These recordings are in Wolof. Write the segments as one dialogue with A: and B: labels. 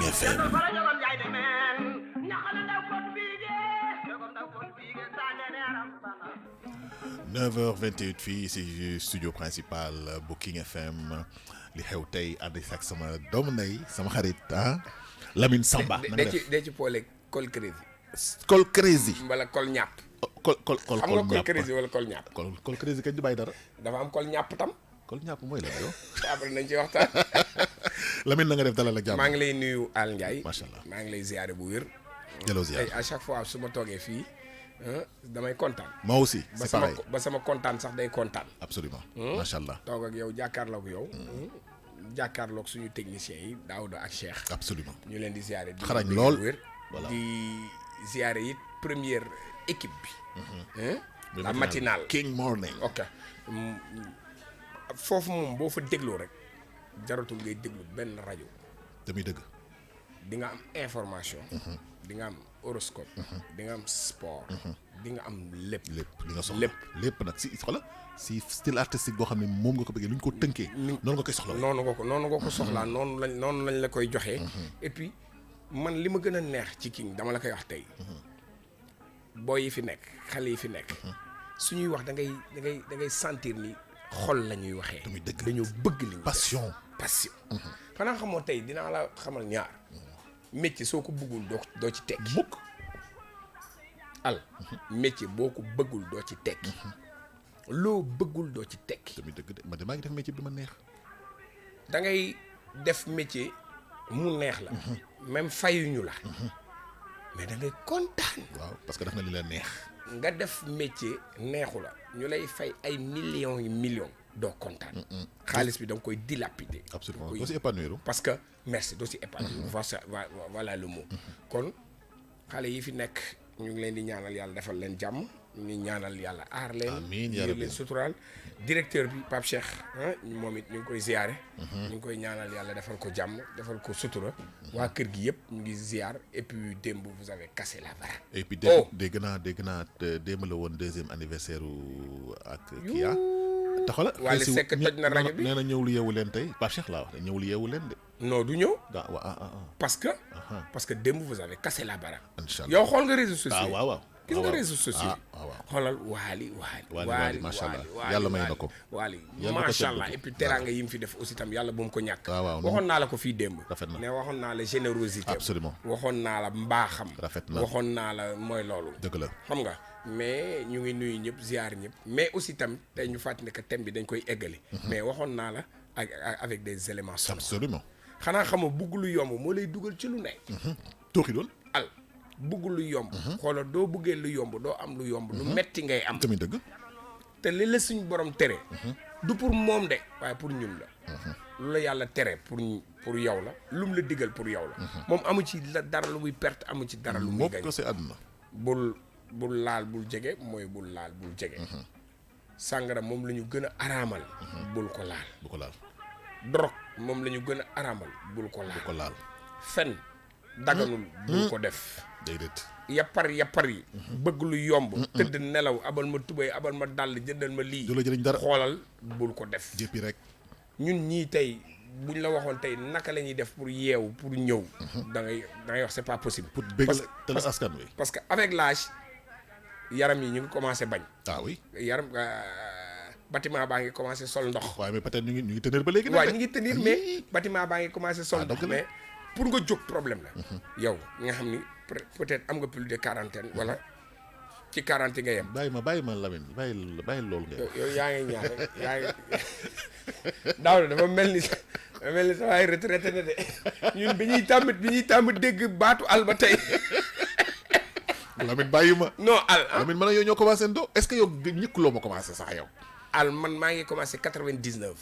A: FM. 9h28 fii si studio principal bu King FM li xew tey ànd ak sama doomu ndey sama xarit Lamine Samba.
B: na nga def de ci poole col crazy.
A: col crazy.
B: wala col ñàpp.
A: col
B: xam nga col crazy wala col ñàpp.
A: col crazy kañ du bàyyi dara.
B: dafa am col ñàpp tam.
A: col ñàpp mooy la yow.
B: après nañ ci waxtaan.
A: Lamine na nga def dalal ak jàmm.
B: maa ngi lay nuyu Al Ndiaye.
A: macha allah
B: maa ngi lay ziare bu wér.
A: jëloo ziar
B: tey à chaque fois su ma toogee fii damay kontaan.
A: moi aussi c'est pareil
B: ba sama kontaan sax day kontaan.
A: absolument macha allah.
B: toog ak yow jàkkaarloog yow. jàkkaarloog suñu techniciens yi Daouda ak Cheikh.
A: absolument
B: ñu leen di ziare.
A: xarañ lool
B: voilà di ziare it première équipe bi. la matinale
A: King Morning.
B: ok foofu moom boo fa dégloo rek jaratul ngay déglu benn rajo.
A: damay dëgg.
B: di nga am information. di nga am horoscope. di nga am sport. di nga am lépp.
A: li nga soxla lépp nag si xoolal si style artistique boo xam ne moom nga ko bëggee lu ñu ko tënkee. noonu nga koy soxla.
B: noonu nga ko soxlaa noonu lañ la koy joxee. et puis man li ma gën a neex ci King dama la koy wax tey. booy yi fi nekk xale yi fi nekk. suñuy wax da ngay sentir ni xol la ñuy waxee.
A: tamit dëgg
B: dañoo bëgg li ñu
A: passion.
B: xanaa xamoo tey dinaa la xamal ñaar. métier soo ko bëggul doo ci tekki.
A: mukk
B: métier boo ko bëggul doo ci tekki. loo bëggul doo ci tekki.
A: tamit dëgg de man de maa ngi def métier bi ma neex.
B: da ngay def métier mu neex la. même fayuñu la. mais da ngay kontaan.
A: waaw parce que def nga li la neex.
B: nga def métier neexu la ñu lay fay ay millions yi millions doo kontaan. xaalis bi da nga koy dilapider.
A: absolument doo si épanouir.
B: parce que merci doo si épanouir. voilà le mot. kon xale yi fi nekk ñu ngi leen di ñaanal yàlla defal leen jàmm ñu ngi ñaanal yàlla aar leen.
A: amiin
B: yaa rabbi leen suturaal. directeur bi Pape Cheikh moom it ñu ngi koy ziare. ñu ngi koy ñaanal yàlla defal ko jàmm defal ko sutura. waa kër gi yëpp ñu ngi ziar et puis démb vous avez cassé la baraque.
A: et puis dégg naa démb la woon 2e anniversaire ak kii taxala
B: Wally Seck toj na rajo bi
A: nee na ñëw lu yeewu leen tey Pape Cheikh laa wax de ñëw lu yeewu leen de.
B: non du ñëw.
A: parce
B: parce que démb vous avez cassé la baraque.
A: incha allah
B: yow xool nga réseaux sociaux.
A: waaw
B: gis nga réseaux sociaux.
A: waaw
B: xoolal Wally
A: macha allah yàlla may na ko.
B: Wally macha allah et puis teraanga yi mu fi def aussi tam yàlla bu mu ko ñàkk. waxoon naa la ko fii démb.
A: rafet na
B: mais waxoon naa la générosité.
A: absolument
B: waxoon naa la mbaaxam.
A: rafet na
B: waxoon naa la mooy loolu.
A: dëgg la
B: xam nga mais ñu ngi nuyu ñëpp ziar ñëpp. mais aussi tam tey ñu fàttali ne que thème bi dañ koy eggali. mais waxoon naa la avec des éléments sonores.
A: absolument
B: xanaa xam nga bugg lu yomb moo lay dugal ci lu nekk.
A: tooxi doon.
B: bugg lu yomb. xoolal doo buggee lu yomb doo am lu yomb. lu metti ngay am.
A: tamit dëgg.
B: te li la suñ borom tere. du pour moom de waaye pour ñun la. lu la yàlla tere pour yow la. lu mu la digal pour yow la. moom amu ci dara lu muy perte amu ci dara lu muy gañ.
A: ko si àdduna.
B: bul laal bul jege mooy bul laal bul jege. sàngara moom la ñu gën a araamal. bul ko laal. drogue moom la ñu gën a araamal bul ko laal. fen daganul bul ko def.
A: déedéet.
B: yappar yi. bëgg lu yomb. tëdd nelaw abal ma tubéy abal ma dàll jëndal ma lii.
A: du la jëriñ dara
B: xoolal bul ko def.
A: jéppi rek.
B: ñun ñii tey buñ la waxoon tey naka la ñuy def pour yeewu pour ñëw. da ngay wax c'est pas possible.
A: pour bëgg te la askan wi.
B: parce que avec l'âge yaram yi ñu ngi commencé bañ.
A: oui.
B: yaram bâtiment baa ngi commencé sol ndox.
A: waaye mais peut-être ñu ngi tenir ba léegi.
B: waaw ñu ngi tenir mais bâtiment baa ngi commencé sol ndox mais pour nga jóg problème la. yow nga xam ni peut-être am nga plus de quarantaine wala ci 40 nga yem.
A: bàyyi ma Lamine bàyyi loolu nga.
B: yow yaa ngi ñaan rek yaa ngi daaw dafa mel ni sa waay retraité na de ñun bi ñuy tàmm dégg baatu al ba tey.
A: Lamine bàyyi ma.
B: non al
A: Lamine man yow ñoo commencé ndo est-ce que yow ñëkkuloo ma commencé sax yow.
B: al man maa ngi commencé 99.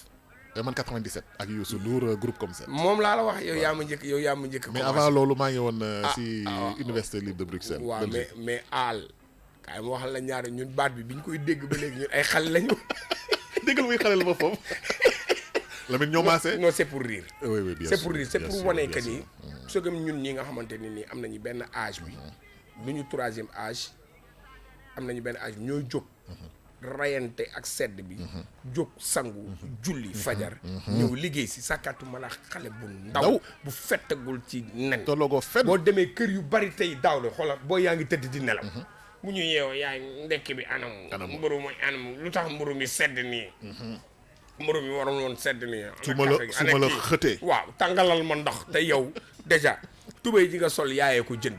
A: man 97 ak Youssou Ndour groupe comme ça.
B: moom laa la wax yow yaa ma njëkk
A: mais avant loolu maa ngi woon si université libre de Bruxelles.
B: waaw mais al kaay ma waxal la ñaari ñun baat bi ñu koy dégg ba léegi ñun ay xale lañu.
A: déggal muy xale la ma foofu. Lamine ñoo maasee.
B: non c'est pour rire.
A: oui bien sûr
B: c'est pour rire c'est pour wane que ni. sogam ñun ñi nga xamante ne nii am nañu benn âge bi. du ñu 3e âge am nañu benn âge ñooy jóg. rayante ak sedd bi jóg sangu julli fajar ñëw liggéey si sàkkaatuma la xale bu ndaw bu fettagul ci nen
A: tolloo fenn
B: boo demee kër yu bari tey daaw la xoolal boo yaa ngi tëdd di nelaw bu ñu yeewoo yaay ndekk bi anam mburu mooy anam lu tax mburu mi sedd nii mburu mi waroon woon sedd nii
A: su ma la xëtee
B: waaw tàngalal ma ndox te yow déjà tubéy ji nga sol yaayee ko jënd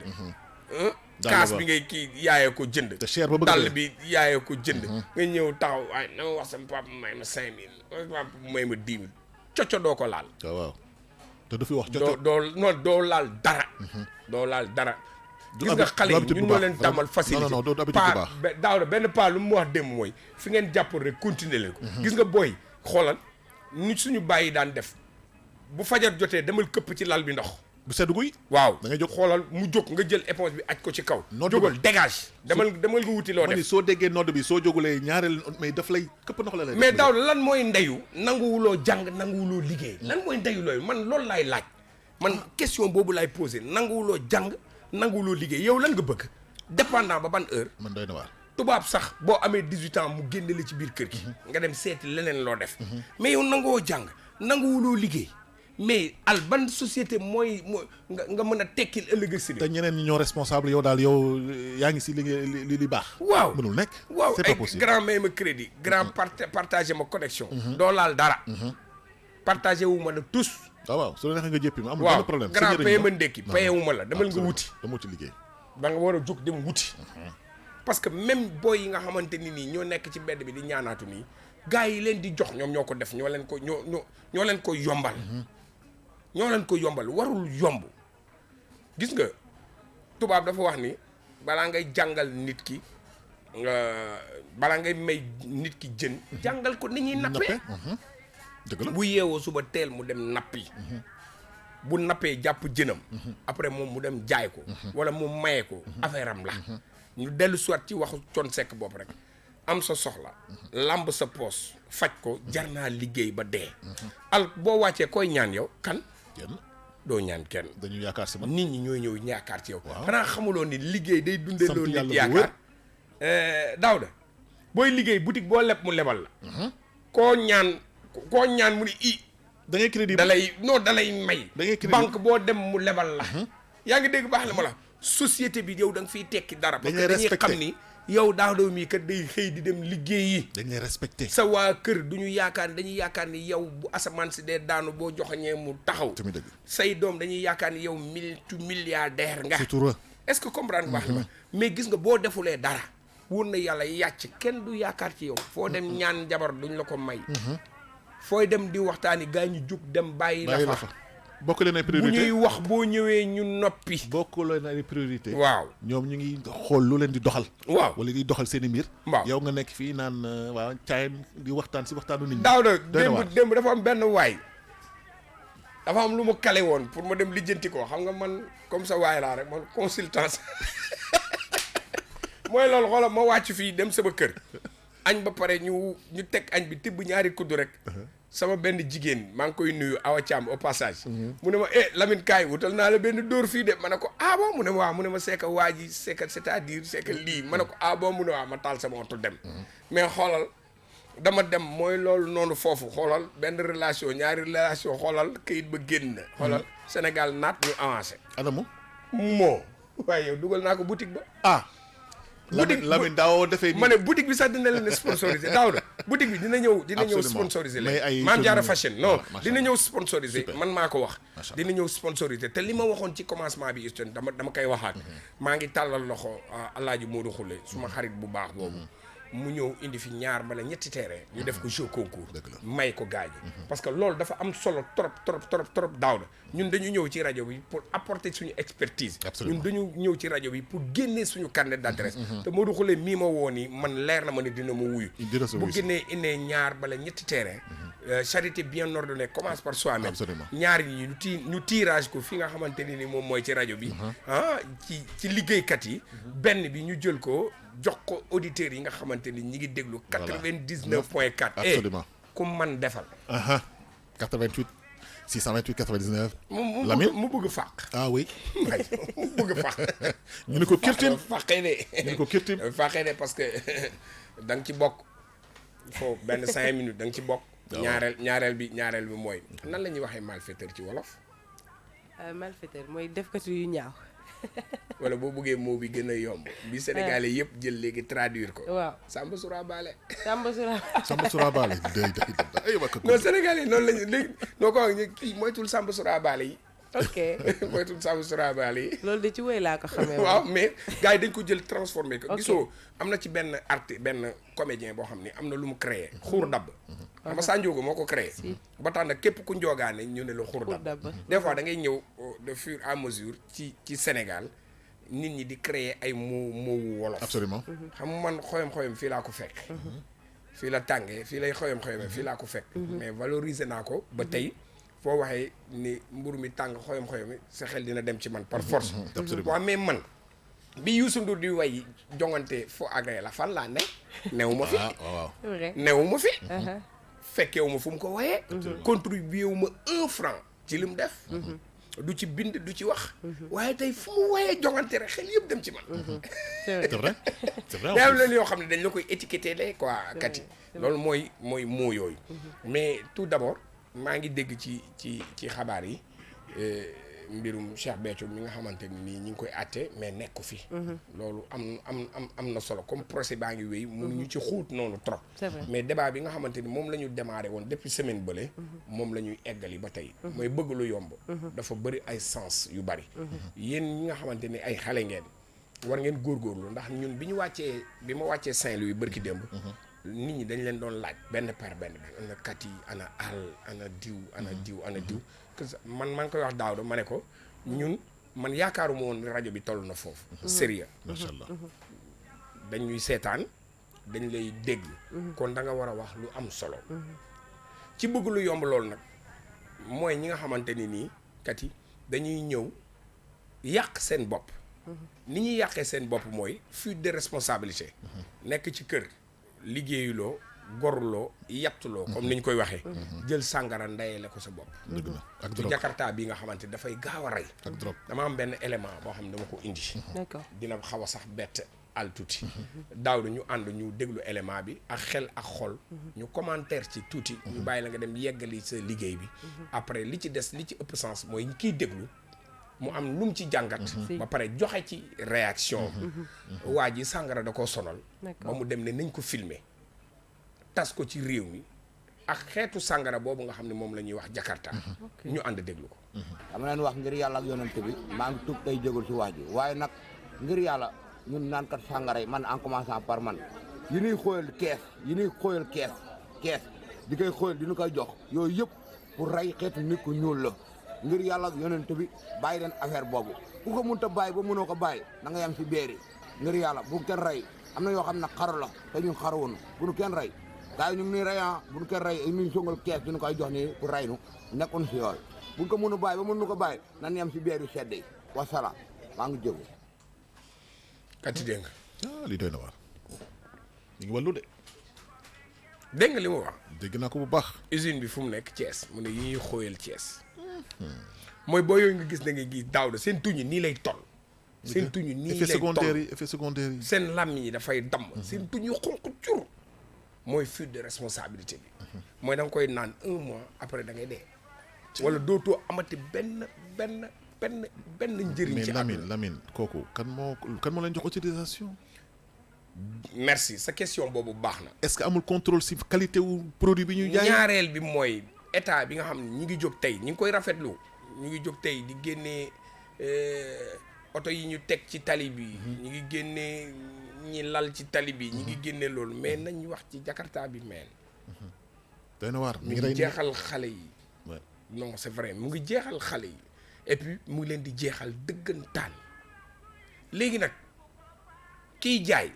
B: kaas bi ngay kii yaayee ko jënd
A: te cher ba bëgg
B: dàll bi yaayee ko jënd nga ñëw taxaw waaye na ma wax sama papa may ma 5000 papa may ma 10 000 cocco doo ko laal
A: waaw te du fi wax cocco
B: doo laal dara doo laal dara gis nga xale yi ñun ñoo leen tàmmal facilité
A: non doo habitude bu baax
B: daaw benn paa lu mu wax démb mooy fi ngeen jàppoon rek continuer leen ko gis nga booy xoolal ni suñu bàyyi daan def bu fajar jotee demal këpp ci lal bi ndox
A: bu sedd guy
B: waaw
A: da ngay jóg
B: xoolal mu jóg nga jël éponge bi aj ko ci kaw jógal dégage demal nga wuti loo def
A: soo déggee nodd bi soo jógulee ñaareel mais daf lay këpp ndox la lay
B: mais daaw lan mooy ndeyu nanguwuloo jàng nanguwuloo liggéey lan mooy ndeyu looyu man loolu laay laaj man question boobu laay posé nanguwuloo jàng nanguwuloo liggéey yow lan nga bëgg dépendant ba ban heure
A: man doy na waar
B: tubaab sax boo amee 18 ans mu génne la ci biir kër gi nga dem seeti leneen loo def mais yow nanguwoo jàng nanguwuloo liggéey mais al ban société mooy nga mën a tekkil ëllëg si
A: te ñeneen ñi ñoo responsable yow daal yow yaa ngi si li baax
B: waaw
A: mënul nekk
B: waaw
A: c'est pas possible
B: grand may ma crédit grand partagé ma connexion doo laal dara partagé wu ma la tous
A: waaw su la neexee nga jéppi ma amul benn problème
B: grand paye ma ndekki paye wu ma la demal nga wuti
A: dama ci liggéey
B: da nga war a jóg dem wuti parce que même boy yi nga xamante ni nii ñoo nekk ci mbedd bi di ñaanaatu nii gars yi leen di jox ñoom ñoo ko def ñoo leen ko yombal ñoo leen ko yombal warul yomb gis nga tubaab dafa wax ni balaa ngay jàngal nit ki balaa ngay may nit ki jën jàngal ko ni ñuy nappee
A: dëgg la
B: bu yeewoo suba teel mu dem nappi bu nappee jàpp jënam après moom mu dem jaay ko wala mu maye ko affaire am la ñu dellu soit ci waxu Thione Seck bopp rek am sa soxla lamb sa poos faj ko jar naa liggéey ba dee al boo wàccee koy ñaan yow kan doo ñaan kenn
A: dañu yaakaar si man
B: nit ñi ñooy ñëw yaakaar ci yow xanaa xamuloo ni liggéey day dundee loo nit yaakaar Daouda booy liggéey boutique boo leb mu lebal la koo ñaan mu ni
A: da ngay crédit
B: dalay may banque boo dem mu lebal la yaa ngi dégg baax la ma la société bi yow da nga fiy tekki dara parce que dañuy xam ni yow Daouda mii kat day xëy di dem liggéeyi
A: dañ lay respecté
B: sa waa kër du ñu yaakaar dañuy yaakaar ni yow bu asamaan si dee daanu boo joxoñee mu taxaw say doom dañuy yaakaar ni yow multimilliardaire nga est-ce que comprendre baax la mais gis nga boo defulee dara wóor na yàlla yàcc kenn du yaakaar ci yow foo dem ñaan jabar duñ la ko may fooy dem di waxtaani gaa ñu jug dem bàyyi la fa
A: bokk leen ay priorité
B: bu ñuy wax boo ñëwee ñu noppi
A: bokk leen ay priorité
B: waaw
A: ñoom ñu ngi xool lu leen di doxal
B: waaw
A: wala di doxal seen i mbir
B: waaw
A: yow nga nekk fii naan waaw time di waxtaan si waxtaanu nit ñi
B: Daouda démb dafa am benn waay dafa am lu ma kale woon pour ma dem lijjanti ko xam nga man comme ça waay laa rek man consultance mooy loolu xoolal ma wàcc fii dem sama kër añ ba pare ñu teg añ bi tibb ñaari kuddu rek sama benn jigéen maa ngi koy nuyu Awa Thiam au passage mu ne ma Lamine kaay wutal naa la benn dóor fii de ma ne ko ah bon mu ne ma waaw mu ne ma c'est que waa ji c'est-à-dire c'est que lii ma ne ko ah bon mu ne waaw ma taal sama oto dem mais xoolal dama dem mooy loolu noonu foofu xoolal benn relation ñaari relation xoolal kayit ba génn xoolal Sénégal naat ñu avancé
A: anamu
B: moo waaye yow dugal naa ko boutique ba
A: Lamine daawoo defee nii
B: ma ne boutique bi sax dina leen sponsorisé Daouda boutique bi dina ñëw sponsorisé leen Mame Diarra Fashion non dina ñëw sponsorisé man maa ko wax dina ñëw sponsorisé te li ma waxoon ci commencement bi uston dama koy waxaat maa ngi tàllal loxo Alaaji Modou Khoule suma xarit bu baax boobu mu ñëw indi fi ñaar bala ñetti terrain ñu def ko jeu concours may ko gaañu parce que loolu dafa am solo trop Daouda ñun dañu ñëw ci rajo bi pour apporter suñu expertise ñun dañu ñëw ci rajo bi pour génnee suñu carnet d'adresse te Modou Khoule mii ma woo ni man leer na ma ne dina ma wuyu bu génnee indee ñaar bala ñetti terrain charité bien ordonnée commence par soi-même ñaar ñi ñu tirage ko fi nga xamante ni moom mooy ci rajo bi ci liggéeykat yi benn bi ñu jël ko jox ko auditeurs yi nga xamante ni ñi ngi déglu 99.4
A: absolument
B: ku man defal
A: 88 628 99.
B: mu bëgg fàq.
A: ah oui.
B: waay mu bëgg fàq.
A: ñu ne ko kirtin
B: fàqee de.
A: ñu ne ko kirtin
B: fàqee de parce que da nga ci bokk foofu benn 5 minutes da nga ci bokk. ñaareel bi mooy. nan la ñuy waxee malfaiteur ci wolof.
C: malfaiteur mooy defkatu yu ñaaw.
B: wala boo bëggee moo bi gën a yomb. bi Sénégalais yëpp jël léegi traduire ko.
C: waaw
B: Samba Surabale.
A: Samba Surabale day
B: non Sénégalais noonu lañu léegi noo ko wax kii moytul Samba Surabale yi.
C: ok
B: moytul Samba Surabale yi.
C: loolu de ci wéy laa ko xamee.
B: waaw mais gars yi dañ ko jël transformé ko. gisoo am na ci benn benn comédien boo xam ni am na lu mu créé. xuur dabb. xam nga Sanjoogu moo ko créé. ba tax nag képp ku njoogaane ñu ne la xuur dabb. des fois da ngay ñëw de fur et à mesure ci Sénégal nit ñi di créer ay moo wolof.
A: absolument.
B: xam nga man xoyam fii laa ko fekk. fii la tàngee fii lay xoyam fii laa ko fekk. mais valoriser naa ko ba tey. foo waxee ni mburu mi tàng xoyam sa xel dina dem ci man par force. waaw mais man bi Youssou Ndour di way jongante foo agré la fan laa ne. newu ma fi. newu ma fi. fekkewu ma fu mu ko wayee. contribué wu ma 1 franc ci li mu def. du ci bind du ci wax. waaye tey fu mu wayee jongante rek xel yëpp dem ci man.
C: c'est vrai
A: c'est vrai.
B: day am leen yoo xam ne dañ la koy étiqueté le quoi kat yi. loolu mooy moo yooyu. mais tout d'abord. maa ngi dégg ci xabaar yi mbirum Cheikh Béthio mi nga xamante ni nii ñi ngi koy àtte mais nekku fi. loolu am na solo comme procès baa ngi wéy mënuñu ci xuut noonu trop. mais débat bi nga xamante ni moom la ñu démarré woon depuis semaine bële. moom la ñuy eggali ba tey. mooy bëgg lu yomb. dafa bëri ay sens yu bari. yéen ñi nga xamante ni ay xale ngeen war ngeen góorgóorlu ndax ñun bi ma wàccee Saint-Louis bërki démb. nit ñi dañ leen doon laaj benn par benn ana kat yi ana àll ana diw man maa ngi koy wax daaw ma ne ko ñun man yaakaaruma woon rajo bi toll na foofu. sérieux
A: macha allah.
B: dañuy seetaan dañ lay dégg. kon da nga war a wax lu am solo. ci bëgg lu yomb loolu nag mooy ñi nga xamante ni nii kat yi dañuy ñëw yàq seen bopp. ni ñuy yàqee seen bopp mooy fuite de responsabilité. nekk ci kër. liggéeyuloo goruloo yattuloo comme ni ñu koy waxee. jël sàngara ndayele ko sa bopp.
A: dëgg la ak
B: ci
A: drogue
B: Jakarta bi nga xamante dafay gaaw a rey.
A: ak drogue
B: dama am benn élément boo xam ne dama ko indi.
C: d'accord
B: dina xaw a sax bett al tuuti. daaw ñu ànd ñu déglu élément bi ak xel ak xol. ñu commentaire ci tuuti. ñu bàyyi la nga dem yeggali sa liggéey bi. après li ci des li ci ëpp sens mooy kiy déglu. mu am lu mu ci jàngat. ba pare joxe ci réaction. waa ji sàngara da koo sonal. ba mu dem ne nañ ko filmer tas ko ci réew mi ak xeetu sàngara boobu nga xam ne moom la ñuy wax Jakarta. ñu ànd déglu ko.
D: dama leen wax ngir yàlla ak yonent bi maa ngi tuub tey jégal ci waa ji waaye nag ngir yàlla ñun naan kat sàngara yi man en commençant par man yi ñuy xóoyal kees di koy xóoyal di ñu koy jox yooyu yëpp pour rey xeetu nit ku ñuul la. ngir yàlla ak yonent bi bàyyi leen affaire boobu ku ko mënta bàyyi ba mënoo ko bàyyi na nga yam ci beeri ngir yàlla bu kenn rey am na yoo xam ne xaru la te ñun xaruwoon bu nu kenn rey gars yi ñu ngi nuy rey bu nu kenn rey nuñ songal kees di ñu koy jox nii pour rey nu nekkoon si yooyu bu ko mën a bàyyi ba mënu ko bàyyi nan yam ci beeri sedd yi wasalaam maa ngi jégu
B: kati dégg nga.
A: li doy na waar. ñu ngi wàllu de.
B: dégg nga li mu wax.
A: dégg naa ko bu baax.
B: usine bi fu mu nekk Thiès mu ne yi ñuy xóoyal Thiès. mooy boo yooyu nga gis da ngay gis daaw da seen tuñ nii lay toll. seen tuñ nii lay toll
A: effet secondaire yi.
B: seen làmmiñ yi dafay damm. seen tuñ yi xonq cur. mooy fuite de responsabilité bi. mooy da nga koy naan 1 mois après da ngay dee. wala dootoo amati benn njëriñ. ci
A: mais Lamine kooku kan moo leen jox autorisation.
B: merci sa question boobu baax na.
A: est-ce que amul contrôle si qualité wu produit bi ñuy jaay.
B: ñaareel bi mooy état bi nga xam ne ñi ngi jóg tey ñi ngi koy rafetlu. ñu ngi jóg tey di génnee oto yi ñu teg ci tali bi. ñu ngi génnee ñi lal ci tali bi. ñu ngi génnee loolu mais nañ wax ci Jakarta bi meen.
A: doy na waar
B: mu ngi jeexal xale yi. non c'est vrai mu ngi jeexal xale yi. et puis mu ngi leen di jeexal dëggantaan. léegi nag kiy jaay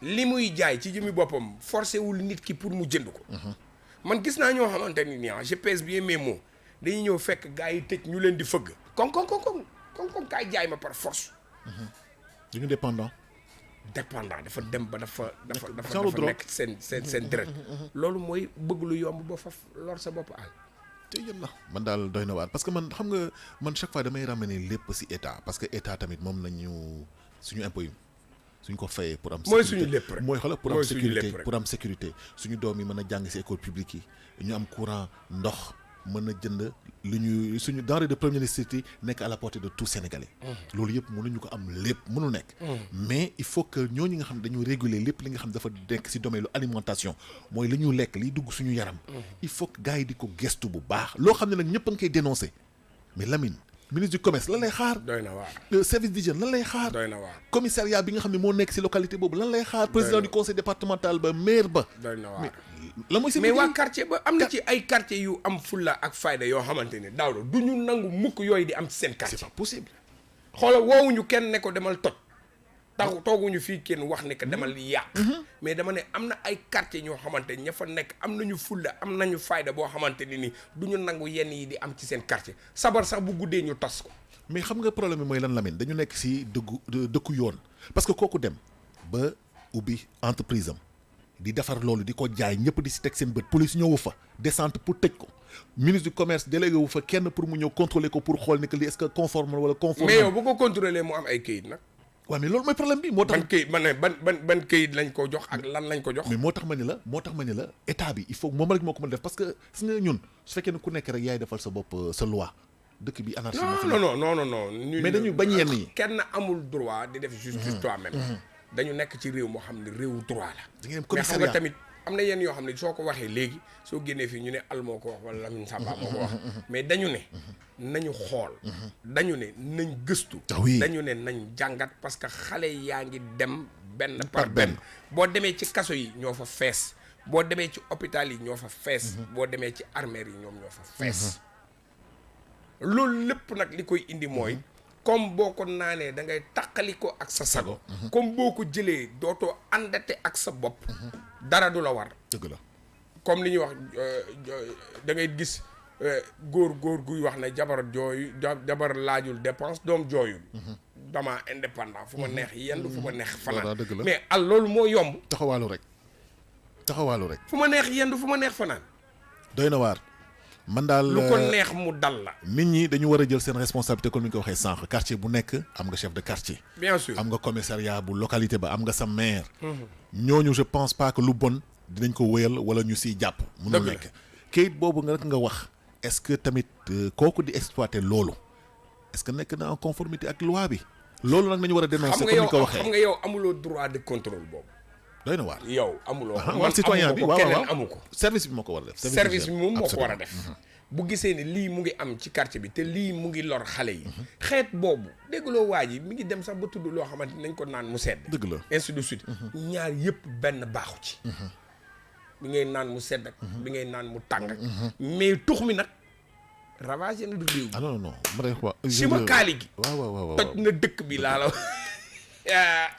B: li muy jaay ci jëmi boppam forcé wul nit ki pour mu jënd ko. man gis naa ñoo xamante ni nii je pèse bien mes mots. dañuy ñëw fekk gars yi tëj ñu leen di fëgg. kon kaay jaay ma par force.
A: duñu dépendant
B: dafa dem ba dafa nekk seen deret. loolu mooy bëgg lu yomb ba fa lor sa bopp àll.
A: te yëm na man daal doy na waar parce que man xam nga man chaque fois damay ramener lépp ci état parce que état tamit moom nañu suñu impôt yi suñ ko fayee pour am
B: mooy suñu lépp rek
A: mooy xoolal pour am sécurité pour am sécurité suñu doom yi mën a jàng ci école publique yi ñu am courant ndox mën a jënd lu ñu suñu denrée de première nécessité nekk à la portée de tout Sénégalais. loolu yëpp mënuñu ko am lépp mënul nekk. mais il faut que ñooñu nga xam dañu réguler lépp li nga xam dafa nekk ci domaine lu alimentation mooy li ñu lekk liy dugg suñu yaram. il faut que gars yi di ko gestu bu baax loo xam ne nag ñëpp a ngi koy dénoncer mais Lamine ministre du commerce lan lay xaar.
B: doy na waar.
A: le service d'hygiène lan lay xaar.
B: doy na waar.
A: commissariat bi nga xam ne moo nekk ci localité boobu lan lay xaar. président du conseil départemental ba maire ba.
B: doy na waar.
A: la mooy
B: mais waa quartier ba am na ci ay quartier yu am fulla ak fayda yoo xamante ne daaw du ñu nangu mukk yooyu di am ci seen quartier.
A: c'est pas possible.
B: xoolal woowuñu kenn ne ko demal toj. tooguñu fii kenn wax ne que demal yàq. mais dama ne am na ay quartier ñoo xamante ña fa nekk am nañu fulla am nañu fayda boo xamante ni du ñu nangu yenn yi di am ci seen quartier sabar sax bu guddee ñu tas ko.
A: mais xam nga problème bi mooy lan Lamine dañu nekk ci dëkku yoon parce que kooku dem ba ubbi entreprise am di defar loolu di ko jaay ñëpp di ci teg seen bët police ñëwu fa descente pour tëj ko ministre du commerce délégué wu fa kenn pour mu ñëw contrôler ko pour xool ni que lii est-ce que conforme wala conforme.
B: mais yow bu ko contrôler mu am ay këyit nag.
A: waaw mais loolu mooy problème bi moo tax.
B: ban këyit ban këyit lañ ko jox ak lan lañ ko jox.
A: mais moo tax ma ni la état bi il faut moom rek moo ko mën def parce que gis nga ñun su fekkee ne ku nekk rek yaay defal sa bopp sa loi dëkk bi anarchie moo fi
B: non.
A: mais dañuy bañ yenn yi.
B: kenn amul droit di def justice toi-même. dañu nekk ci réew moo xam ne réewu droit la.
A: da ngeen
B: mais xam nga tamit am na yenn yoo xam ne soo ko waxee léegi soo génnee fii ñu ne Al moo ko wax wala Lamine Samba moo ko wax mais dañu ne nañu xool. dañu ne nañ gëstu. dañu ne nañ jàngat parce que xale yaa ngi dem benn par benn. boo demee ci kaso yi ñoo fa fees boo demee ci hôpital yi ñoo fa fees. boo demee ci armée yi ñoom ñoo fa fees. loolu lépp nag li koy indi mooy. comme boo ko naanee da ngay taqali ko ak sa sago. comme boo ko jëlee dootoo àndate ak sa bopp. dara du la war.
A: dëgg la
B: comme li ñuy wax da ngay gis góor guy wax ne jabar laajul dépense doom jooyul. dama indépendant fu ma neex yendu fu ma neex fanaan. mais loolu moo yomb.
A: taxawaalu rek.
B: fu ma neex yendu fu ma neex fanaan.
A: doy na waar. man daal
B: lu ko neex mu dal la.
A: nit ñi dañu war a jël seen responsabilité comme ni ñu ko waxee sànq quartier bu nekk am nga chef de quartier.
B: bien sûr
A: am nga commissariat bu localité ba am nga sa maire. ñooñu je pense pas que lu bon dinañ ko wéyal wala ñu siy jàpp. mënul nekk kayit boobu nga rek nga wax est-ce que tamit kooku di exploiter loolu est-ce que nekk na en conformité ak loi bi. loolu nag nañu war a dénoncer comme ni ko waxee
B: xam nga yow amuloo droit de contrôle boobu.
A: doy na waar
B: yow amuloo ko
A: man citoyen bi waaw
B: keneen amu ko.
A: service bi moo ko war a def.
B: service bi moom moo ko war a def. bu gisee ne lii mu ngi am ci quartier bi te lii mu ngi lor xale yi. xeet boobu déggloo waa ji mi ngi dem sax ba tudd loo xamante nañ ko naan mu sedd.
A: dëgg la
B: ainsi de suite. ñaar yëpp benn baaxu ci. bi ngay naan mu sedd ak. bi ngay naan mu tàng ak. mais tux mi nag ravagé na du réew.
A: ah non ma lay wax.
B: si ma kaali gi.
A: waaw
B: toj na dëkk bi laa la.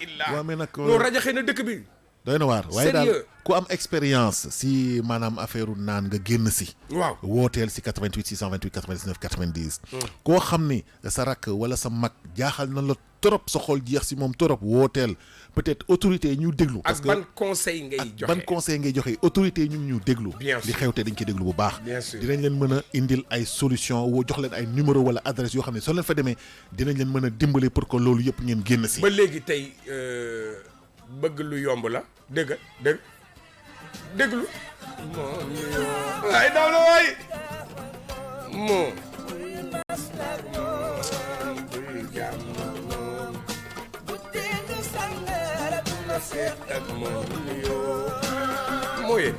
B: illaa
A: waaw mais nag
B: loolu rajaxe na dëkk bi.
A: doy na waar waaye daal ku am expérience si maanaam affaire naan nga génn si.
B: waaw
A: wooteel si 88 628 99 90. koo xam ni sa rakk wala sa mag jaaxal na la trop sa xol jeex si moom trop wooteel peut-être autorité yi ñu déglu. parce que
B: ban conseil ngay joxe
A: autorité yi ñu déglu.
B: bien sûr
A: li xew te dañ koy déglu bu baax.
B: bien sûr
A: dinañ leen mën a indil ay solution woo jox leen ay numéro wala adresse yoo xam ne soo leen fa demee dinañ leen mën a dimbali pour que loolu yëpp ngeen génn si.
B: ba léegi tey bëgg lu yomb la dégg déglu waay daw la waay moo mooy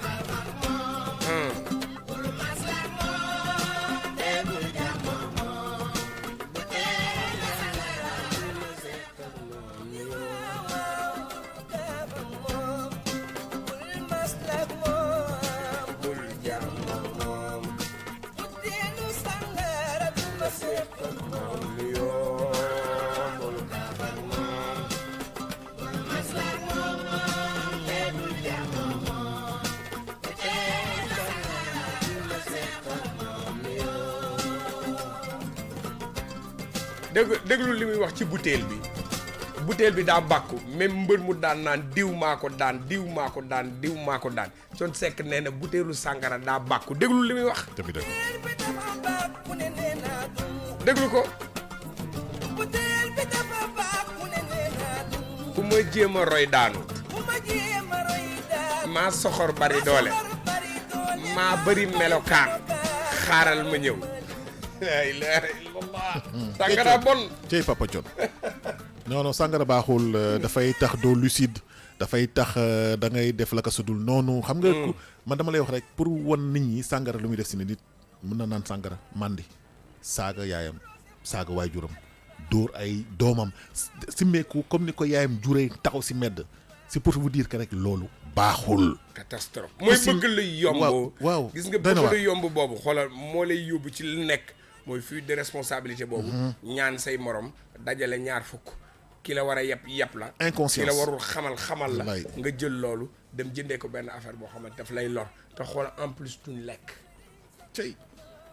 B: déglu li muy wax ci butéel bi butéel bi daa bàkku même mbër mu daan naan diw maa ko daan diw maa ko daan diw maa ko daan Thione Seck nee na butéelu sàngara daa bàkku déglu li muy wax déglu ko ku ma jéem a roy daanu maa soxor bari doole maa bëri melokaan xaaral ma ñëw la ilaha illallah sàngara bon
A: cey Papa Thione non sàngara baaxul dafay tax doo lucide dafay tax da ngay def la ka sudul noonu xam nga man dama lay wax rek pour won nit ñi sàngara lu muy def si nit mën na naan sàngara mandi saaga yaayam saaga waajuram dóor ay doomam simmeeku comme ni ko yaayam juree taxaw si medd c'est pour vous dire que rek loolu baaxul
B: catastrophe mooy bëgg lu yomb
A: waaw
B: gis nga bëgg lu yomb boobu xoolal moo lay yóbbu ci lu nekk mooy fuite de responsabilité boobu ñaan say morom dajale ñaar fukk ki la war a yeb la
A: inconscience
B: ki la warul xamal la nga jël loolu dem jëndee ko benn affaire boo xamante daf lay lor te xoolal en plus duñ lekk
A: cey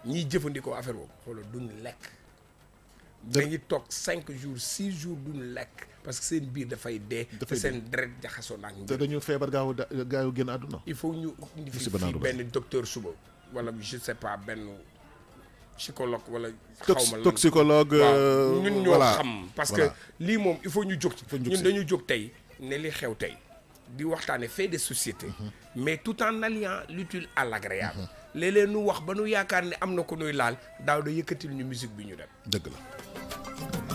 B: ñiy jëfandikoo affaire boobu xoolal duñ lekk dañuy toog 5 jours 6 jours duñ lekk parce que seen biir dafay dee te seen deret jaxasoo naak
A: te dañu feebar gaaw génn àdduna
B: il faut ñu indi fi benn docteur suba wala je sais pas benn psychologue wala xawma lan
A: toxicologue
B: ñun ñoo xam parce que lii moom il faut ñu jóg ci ñun dañu jóg tey ne li xew tey di waxtaane fait de société mais tout en alliant l'utile à l'agréable léeg-léeg nu wax ba nu yaakaar ne am na ko nuy laal daaw da yëkkatil ñu musique bi ñu dem
A: dëgg la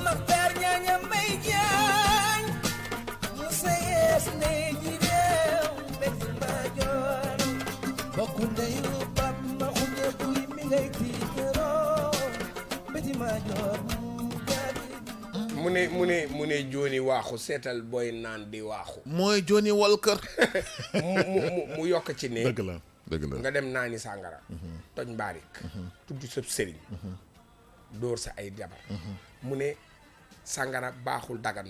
E: Makhtar Ñaña Mbay Jaañ
B: mu ne Johnny waaxu seetal booy naan di waaxu.
A: mooy Johnny Walker.
B: mu yokk ci ne.
A: dëgg la
B: nga dem naani sàngara. toj mbaarik. tudd sa sëriñ. dóor sa ay jabar. mu ne sàngara baaxul dagan.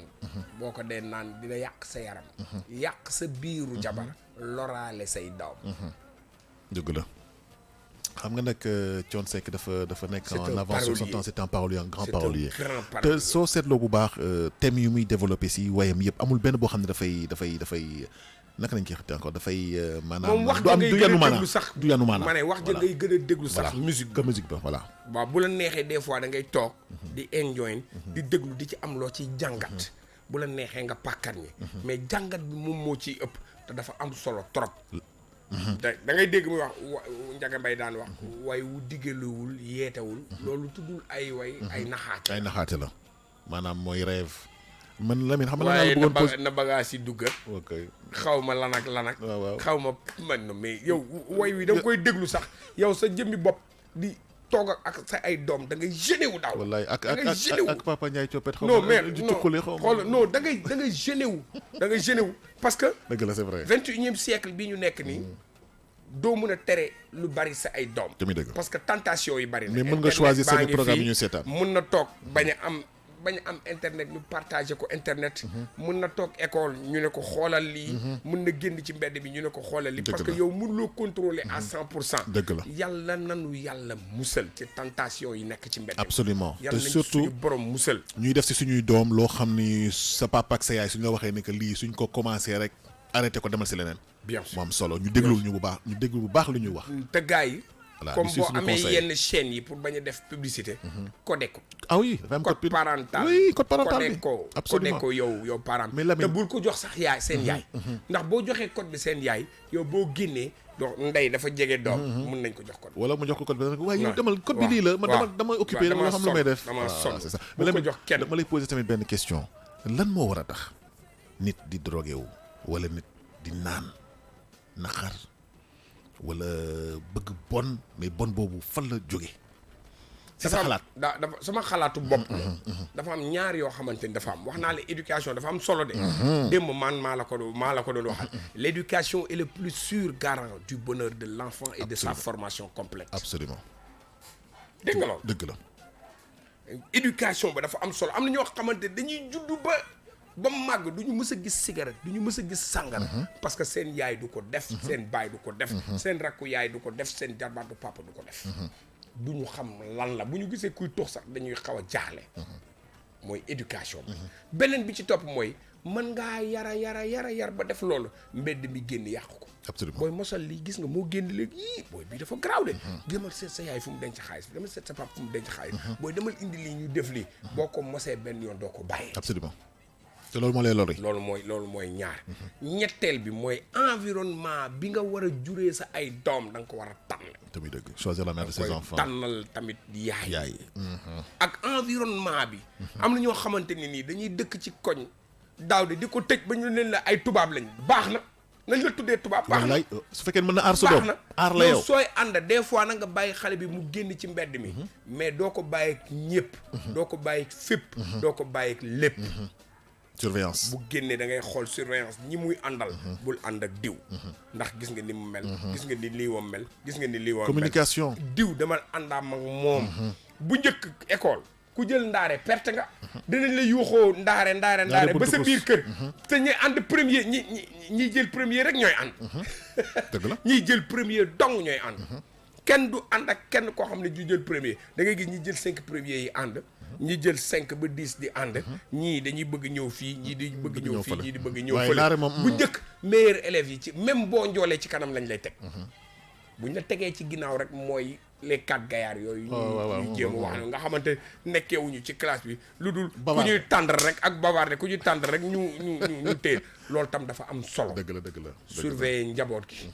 B: boo ko dee naan dina yàq sa yaram. yàq sa biiru jabar. loraale say doom.
A: dëgg la. xam nga nag Thione Seck dafa nekk en avance sur son temps, c'est un parolier, un grand parolier. te soo seetloo bu baax thème yu muy développé si wayam yëpp amul benn boo xam ne dafay naka lañ koy xamante encore dafay maanaam.
B: wax
A: du am
B: ngay
A: du
B: gën
A: yanu
B: a
A: maanaam
B: déglu sax
A: du yanu maanaam.
B: ma ne wax ja ngay gën a déglu sax musique
A: que musique ba voilà.
B: waaw bu la neexee des fois da ngay toog di enjoy di déglu di ci am loo ciy jàngat bu la neexee nga pàkkat ñi mais jàngat bi moom moo ciy ëpp te dafa am solo trop. da ngay dégg muy wax Njaga Mbay daan wax way wu diggaluwul yeetewul loolu tuddul ay way ay naxaate.
A: ay naxaate la maanaam mooy rêve. man Lamine xam nga
B: waaye
A: la bëggoon
B: na bagaas yi dugga
A: ok
B: xaw ma lan ak
A: waaw
B: xaw ma man no mais yow way wi da nga koy déglu sax yow sa jëmmi bopp di toog ak sa ay doom da ngay gêné wu daaw.
A: wallaay ak Papa Ndiaye Coppet.
B: non mais non da ngay gêné wu da ngay gêné wu parce que.
A: dëgg la c'est vrai.
B: 21e siècle bi ñu nekk nii. doo mën a tere lu bari sa ay doom.
A: tamit dëgg
B: parce que tentation yi bari na.
A: mais mën nga choisir seen programme yi ñu seetaan.
B: mën na toog bañ a am internet ñu partagé ko internet. mën na toog école ñu ne ko xoolal lii. mën na génn ci mbedd bi ñu ne ko xoolal lii. parce que yow mënuloo contrôler à 100%.
A: dëgg la
B: yàlla nanu yàlla musal ci tentation yi nekk ci mbedd bi.
A: absolument te
B: yàlla
A: surtout
B: suñu borom musal.
A: ñuy def si suñuy doom loo xam ni sa papa ak sa yaay suñu la waxee ni que lii suñ ko commencé rek arrêté ko demal si leneen.
B: bien sûr
A: mu am solo ñu déglul ñu bu baax ñu déglu bu baax lu ñuy wax.
B: te gars yi.
A: voilà
B: comme boo amee yenn chaînes yi pour bañ a def publicité. codé ko.
A: ah oui dafa am
B: code parental
A: oui code parental
B: codé
A: bi
B: ko
A: absolument
B: codé ko yow parent.
A: mais Lamine
B: te bul ko jox sax yaay seen yaay. ndax boo joxee code bi seen yaay yow boo génnee donc ndey dafa jege doom. mun nañ ko jox code.
A: wala mu jox ko code bi nag waaye yow demal code bi lii la man dama occupé dama xam lu may def.
B: dama sonn
A: c'est ça
B: bu ko jox kenn.
A: dama lay poser tamit benn question lan moo war a tax nit di drogué wu wala nit di naan naqar wala bëgg bon mais bon boobu fan la jóge ci sa xalaat
B: dafa sama xalaatu bopp dafa am ñaar yoo xamante ni dafa am wax naa la éducation dafa am solo de démb maa la ko doon waxal l'éducation est le plus sûr garant du bonheur de l'enfant et de sa formation complète.
A: absolument
B: dégg nga loolu
A: dëgg la
B: éducation ba dafa am solo am na ñoo xamante dañuy juddu ba màgg du ñu mës a gis cigarette du ñu mës a gis sàngara parce que seen yaay du ko def seen baay du ko def seen rakku yaay du ko def seen jarbaatu papa du ko def du ñu xam lan la bu ñu gisee kuy tox sax dañuy xaw a jaaxle mooy éducation bi beneen bi ci topp mooy mën ngaa yara ba def loolu mbedd mi génn yàqu ko
A: absolument
B: booy mosal lii gis nga moo génn léegi yii booy bii dafa garaaw de demal seet sa yaay fu mu denc xaalis bi demal seet sa papa fu mu denc xaalis booy demal indi lii ñu def lii boo ko mosee benn yoon doo ko bàyyee
A: absolument te loolu moo lay lori
B: loolu mooy ñaar ñetteel bi mooy environnement bi nga war a juree sa ay doom da nga ko war a tànn
A: tamit dëgg choisir la mère de ses enfants
B: tànnal tamit yaay ak environnement bi am na ñoo xamante ni nii dañuy dëkk ci koñ daaw de di ko tëj ba ñu leen la ay tubaab lañ baax na nañ la tuddee tubaab baax na
A: su fekkee mën na aar sa doom aar la yow
B: sooy ànd des fois na nga bàyyi xale bi mu génn ci mbedd mi mais doo ko bàyyi ak ñëpp doo ko bàyyi ak fépp doo ko bàyyi ak lépp
A: surveillance
B: bu génnee da ngay xool surveillance ñi muy àndal bul ànd ak diw ndax gis nga ni mu mel gis nga ni lii wam mel gis nga ni lii wam mel
A: communication
B: diw dama àndaam ak moom bu njëkk école ku jël ndaare perte nga dinañ la yuuxoo ndaare ba sa biir kër te ñi ànd premier ñi jël premier rek ñooy ànd
A: dëgg la
B: ñiy jël premier dong ñooy ànd kenn du ànd ak kenn koo xam ne du jël premier da ngay gis ñi jël 5 premiers yi ànd ñi jël 5 ba 10 di ànd ñii dañuy bëgg ñëw fii ñii di bëgg ñëw fii ñii di bëgg ñëw fële bu njëkk meilleurs élèves yi ci même boo njoolee ci kanam lañ lay teg buñ la tegee ci ginnaaw rek mooy les 4 gaillards yooyu ñu jéem a wax nga xamante nekkeewuñu ci classe bi lu dul ku ñuy tàndar rek ak bavarde ku ñuy tàndar rek ñu téye loolu tam dafa am solo
A: dëgg la
B: surveiller njaboot gi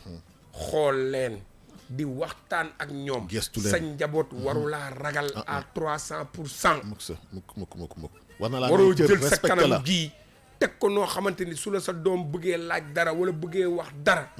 B: xool leen di waxtaan ak ñoom sa njaboot warulaa ragal à 300%.
A: mukk war na laa
B: waroo jël sa kanam gii teg ko noo xamante ni su la sa doom bëggee laaj dara wala bëggee wax dara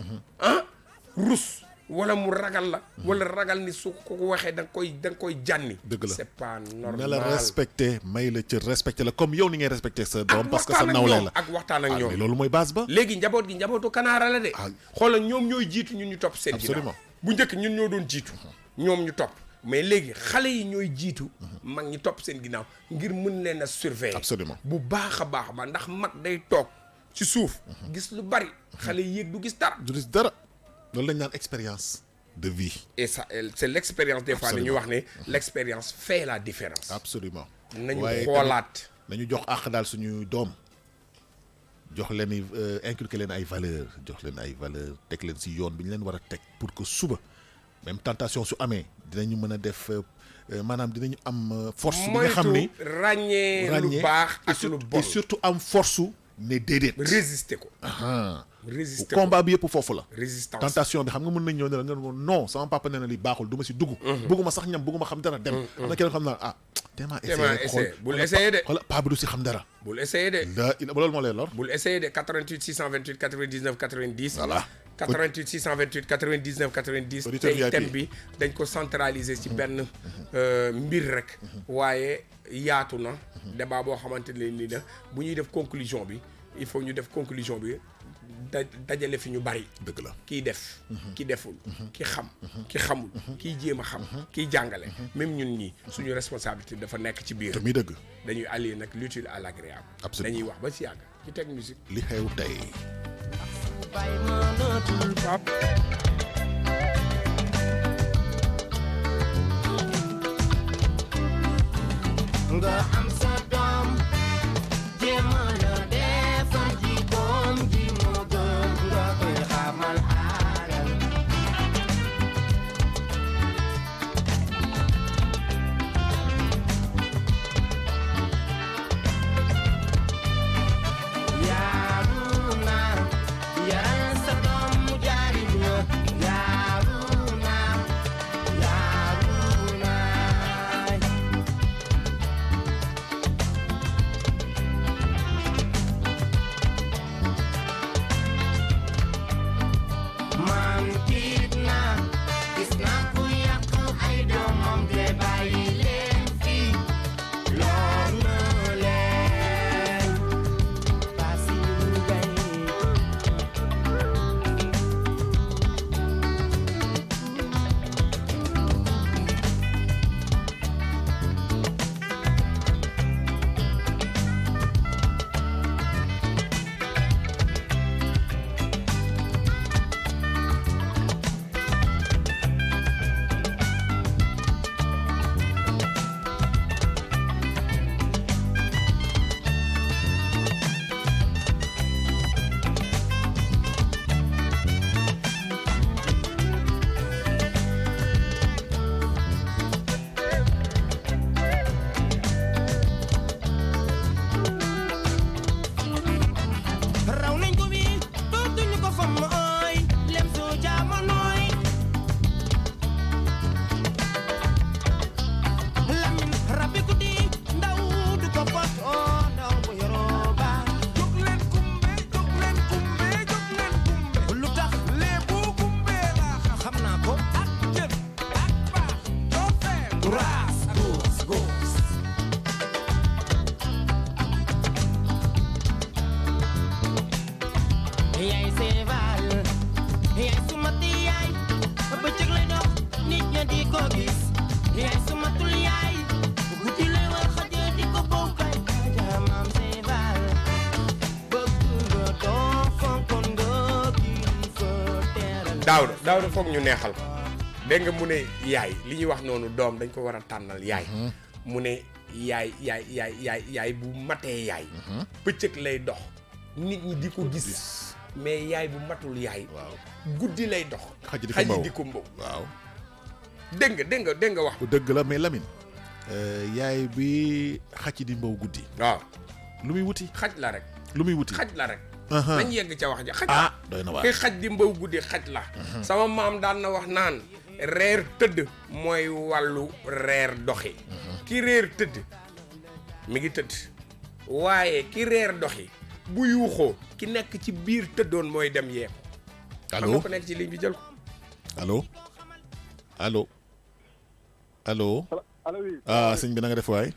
B: rus wala mu ragal la wala ragal ni su ko waxee da nga koy jànni.
A: dëgg la
B: c'est pas normal.
A: ne la respecté may la ci respecté la comme yow ni ngay respecté sa doom parce que sa nawle la
B: ak waxtaan ak ñoom
A: mais loolu mooy base ba.
B: léegi njaboot gi njabootu kanaara la de. xoolal ñoom ñooy jiitu ñun ñu topp seen ginnaaw.
A: absolument
B: bu njëkk ñun ñoo doon jiitu ñoom ñu topp mais léegi xale yi ñooy jiitu mag ñi topp seen ginnaaw ngir mën leen a surveiller.
A: absolument
B: bu baax a baax ba ndax mag day toog ci suuf gis lu bari xale yi yéeg du gis dara.
A: du gis dara loolu lañ naan expérience de vie.
B: et ça c'est l'expérience des fois dañuy wax ne l'expérience fait la différence.
A: absolument
B: nañu xoolaat.
A: nañu jox àq daal suñu doom jox leen inculquer leen ay valeurs jox leen ay valeurs teg leen ci yoon bi ñu leen war a teg pour que suba même tentation su amee dinañu mën a def maanaam dinañu am force bi nga xam ni
B: ràññee lu baax ak lu bon
A: et surtout am force ne déedéet.
B: résister ko. résister
A: combat bi yëpp foofu la.
B: résistance
A: tentation bi xam nga mën nañ ñëw ne la nga non sama papa nee na li baaxul du ma si dugg. bëgguma sax ñam bëgguma xam dara dem. na kenn xam naa téema essayé
B: bul essayé de.
A: xool paa bi du si xam dara.
B: bul essayé de.
A: loolu moo lay lor.
B: bul essayé de 88 628 99 90.
A: voilà
B: 88 628 99 90. tey thème bi dañ ko centraliser ci benn mbir rek. waaye yaatu na. débat boo xamante ne nii la bu ñuy def conclusion bi il faut ñu def conclusion bi dajale fi ñu bari.
A: dëgg la
B: kiy def. ki deful. ki xam. ki xamul. kiy jéem a xam. kiy jàngale. même ñun ñii suñu responsabilité dafa nekk ci biir.
A: te muy dëgg.
B: dañuy allier nag l'utile à l'agréable.
A: absolument
B: dañuy wax ba si yàgg ci teg musique.
A: li xew tey.
E: nga am sa doom jéemal a defar jikkoom ji moo gën nga koy xamal aaral yaaru naa yaral sa doom mu jariñ la yaaru naa man tiit naa gis naa ku yàq ay doomam te bàyyi leen fii lor na leen Bassirou Gaye raw nañ ko bi dootuñu ko fa mooy lem soo jamonooy lamin rabbi ku di ndaw du ko fot oo ndaw bu yoroo ba jóg leen kumbe jóg leen kumbe jóg leen kumbe lu tax léebu kumbe laa xam naa ko ak jëf ak baax doo fee raas góos góos yaay seeval yaay sumati yaay bëccëg lay dox nit ña di ko gis yaay sumatul yaay guddi lay war xaje di ko bokkay jaamam seeval bëgg nga doo fonkoon nga kilifa teral
B: Daawda foog ñu neexal ko dégg nga mu ne yaay li ñuy wax noonu doom dañ ko war a tànnal yaay mu ne yaay bu matee yaay bëccëg lay dox nit ñi di ko gis mais yaay bu matul yaay
A: waaw
B: guddi lay dox
A: xaj
B: di ko mbaw
A: waaw
B: dégg nga wax
A: dëgg la mais Lamine yaay bi xaj di mbaw guddi
B: waaw
A: lu muy wuti
B: xaj la rek
A: xaj
B: la rek nañ yegg ca wax ja xaj la
A: doy na waar
B: kay xaj di mbaw guddi xaj la sama maam daan na wax naan reer tëdd mooy wàllu reer doxi ki reer tëdd mi ngi tëdd waaye ki reer doxi bu yuuxoo ki nekk ci biir tëddoon mooy dem yee ko.
A: allo
B: am na ko nekk ci ligne bi jël ko.
A: allo allo allo.
F: allo oui.
A: sëñ bi na nga def waay.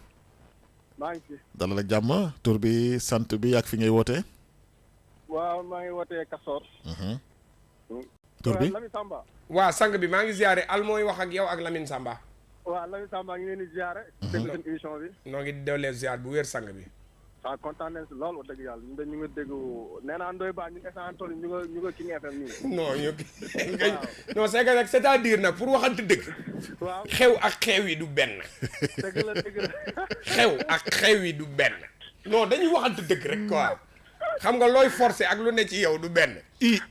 F: maa ngi ci.
A: dalal ak jàmm tur bi sant bi ak fi ngay wootee.
F: waaw maa ngi wootee Kasor.
A: tur bi
F: Lamine Samba.
B: waa sang bi maa ngi ziare al mooy wax ak yow ak Lamine Samba.
F: waaw Lamine Samba ngi leen di ziare. déglu seen émission bi.
B: noo ngi doolee ziar bu wér sang bi.
F: waaw kontaan nañ si lool wax dëgg yàlla ñu ngi dégg nee naa Ndoye Ba ñu instant toll ñu nga King FM nii.
B: non non c'est que nag c'est-à-dire nag pour waxante dëgg.
F: waaw
B: xew ak xew yi du benn.
F: dëgg la dëgg la.
B: xew ak xew yi du benn. non dañuy waxante dëgg rek quoi. xam nga looy forcé ak lu ne ci yow du benn.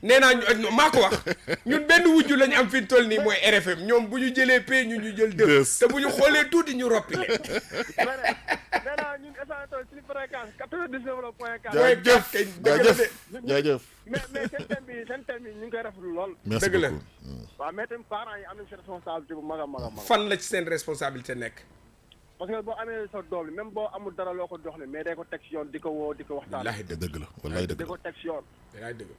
B: nee naa ñu maa ko wax ñun benn wujju lañu am fi toll nii mooy RFM ñoom bu ñu jëlee pay ñu jël dë te bu ñu xoolee tuuti ñu roppi leen.
F: nee naa ñun instant toll ci fréquence 99.4.
A: jaajëf
F: mais seen thème bi ñu ngi koy rafetlu lool.
A: merci
B: dëgg la.
A: beaucoup.
F: waaw mais tamit parents yi am nañ seen responsabilité bu mag a mag a mag.
B: fan la ci seen responsabilité nekk.
F: parce que boo amee sa doom bi même boo amul dara loo ko jox ne mais day ko teg si yoon di ko woo di ko waxtaan.
B: wallaahi
A: dëgg la wallaay dëgg
F: di
A: la.
F: ko teg si yoon.
B: wallaahi dëgg.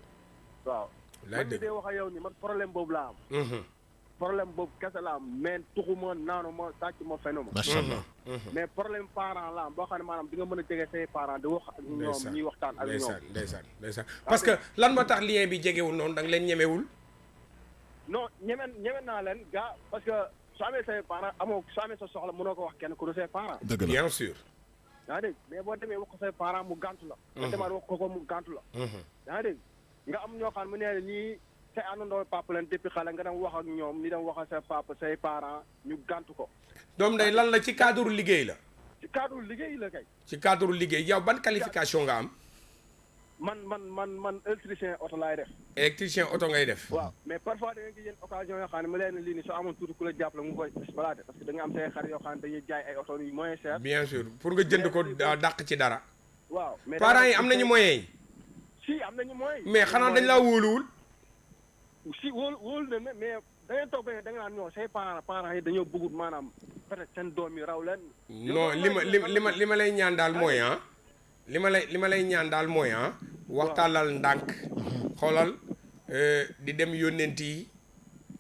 F: waaw.
B: wallaahi
F: man
B: dëgg.
F: mi dee wax ak yow nii man problème boobu laa am. problème boobu kese la am mais tuxuma naanu ma sàcc ma fenu ma.
A: macha allah.
F: mais problème parent la am boo xam ne maanaam di nga mën a jege say parents di wax ak ñoom ñuy waxtaan ak ñoom.
B: ndeysaan parce que lan moo tax lien bi jegewul noonu da nga leen ñemewul.
F: non ñeme naa leen gars parce que soo amee say parents soo amee sa soxla mënoo ko wax kenn ku du say parents.
A: dëgg la
B: bien sûr.
F: yaa dégg mais boo demee wax ko say parents mu gàntu la. nga demaat wax ko mu gàntu la. yaa dégg nga am ñoo xam mu ne ñii say àndandoo papa leen depuis xale nga dem wax ak ñoom ni dem wax ak say papa say parents ñu gàntu ko.
B: doom day lan la ci cadre liggéey la.
F: ci cadre liggéey la kay.
B: ci cadre liggéey yow ban qualification nga am.
F: man électricien oto laay def.
B: électricien oto ngay def.
F: waaw mais parfois da nga gis yenn occasion yoo xam ne mu leen lii nii soo amoon tuuti ku la jàppale mu koy exploité parce que da nga am say xarit yoo xam ne dañuy jaay ay oto yu moins cher.
B: bien sûr pour nga jënd ko dàq ci dara.
F: waaw mais
B: parents yi am nañu moyens yi.
F: si am nañu moyens.
B: mais xanaa dañ laa wóoluwul.
F: si wóolu na mais da ngay toog ba da nga naan ñoo say parents yi dañoo bëggut maanaam peut-être seen doom yi raw leen.
B: non li ma lay ñaan daal mooy li ma lay ñaan daal mooy waxtaalal ndànk xoolal di dem yónnent yi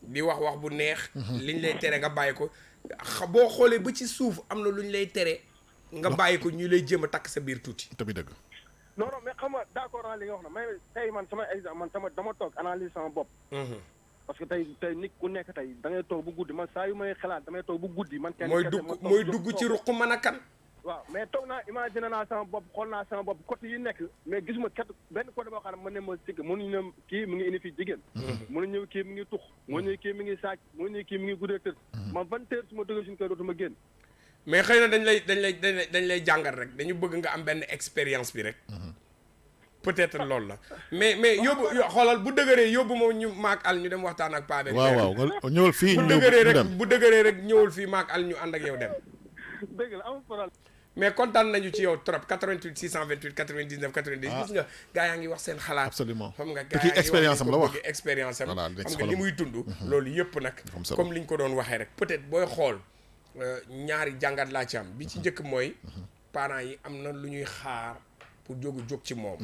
B: di wax bu neex liñ lay tere nga bàyyi ko boo xoolee ba ci suuf am na luñ lay tere nga bàyyi ko ñu lay jéem a takk sa biir tuuti.
A: tamit dëgg.
F: non mais xam nga d'accord naa li nga wax na mais tey man sama exemple man dama toog analyse sama bopp. parce que tey nit ku nekk tey da ngay toog bu guddi man saa yu may xalaat damay toog bu guddi man. kenn
B: mooy dugg ci ruq mën a kan.
F: waaw mais toog naa imaginer naa sama bopp xool naa sama bopp côté yi nekk mais gisuma kat benn côté boo xam ne mën ne ma sigg mënuñu ne kii mi ngi indi fi jigéen mënuñu ñëw kii mi ngi tux mënuñu kii mi ngi sàcc mënuñu kii mi ngi guddee tër man 20 heures su ma dëggal suñu kër dootuma génn
B: mais xëy na dañ lay jàngal rek dañu bëgg nga am benn expérience bi rek peut-être loolu la mais yóbbu xoolal bu dëgëree yóbbu moom ñu maak al ñu dem waxtaan ak paa beeg
A: waaw ñëwal fii
B: bu dëgëree rek ñëwul fii maak al ñu ànd ak yow dem
F: dëgg la amul problème
B: mais kontaan nañu ci yow trop 88 628 99 90 gis nga gaa yaa ngi wax seen xalaat.
A: absolument
B: xam nga
A: gaa yaa ngi expérience am la wax
B: expérience am
A: voilà
B: xam nga li muy tund loolu yëpp nag comme li ñu ko doon waxee rek peut-être booy xool ñaari jàngat laa ci am bi ci njëkk mooy parents yi am na lu ñuy xaar pour jóg ci moom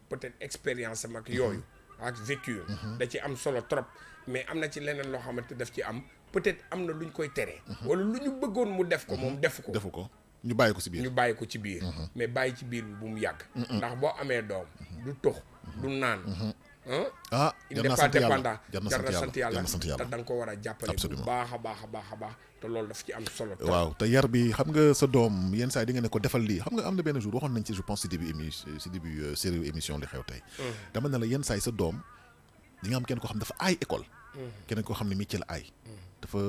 B: peut-être expérience am ak yooyu ak vécu da ci am solo trop mais am na ci leneen loo xamante daf ci am peut-être am na lu ñu koy teree wala lu ñu bëggoon mu def ko moom defu ko
A: ñu bàyyi ko ci biir
B: mais bàyyi ci biir bi bu mu yàgg ndax boo amee doom du tux du naan il n'est pas dépendant jar na sant yàlla te da nga ko war a jàppale bu baax a baax te loolu daf ci am solo
A: waaw te yar bi xam nga sa doom yenn saa yi di nga ne ko defal lii xam nga am na benn jour waxoon nañ ci je pense si début série émission li xew tey dama ne la yenn saa yi sa doom di nga am kenn koo xam dafa aay école keneen koo xam ne métier la aay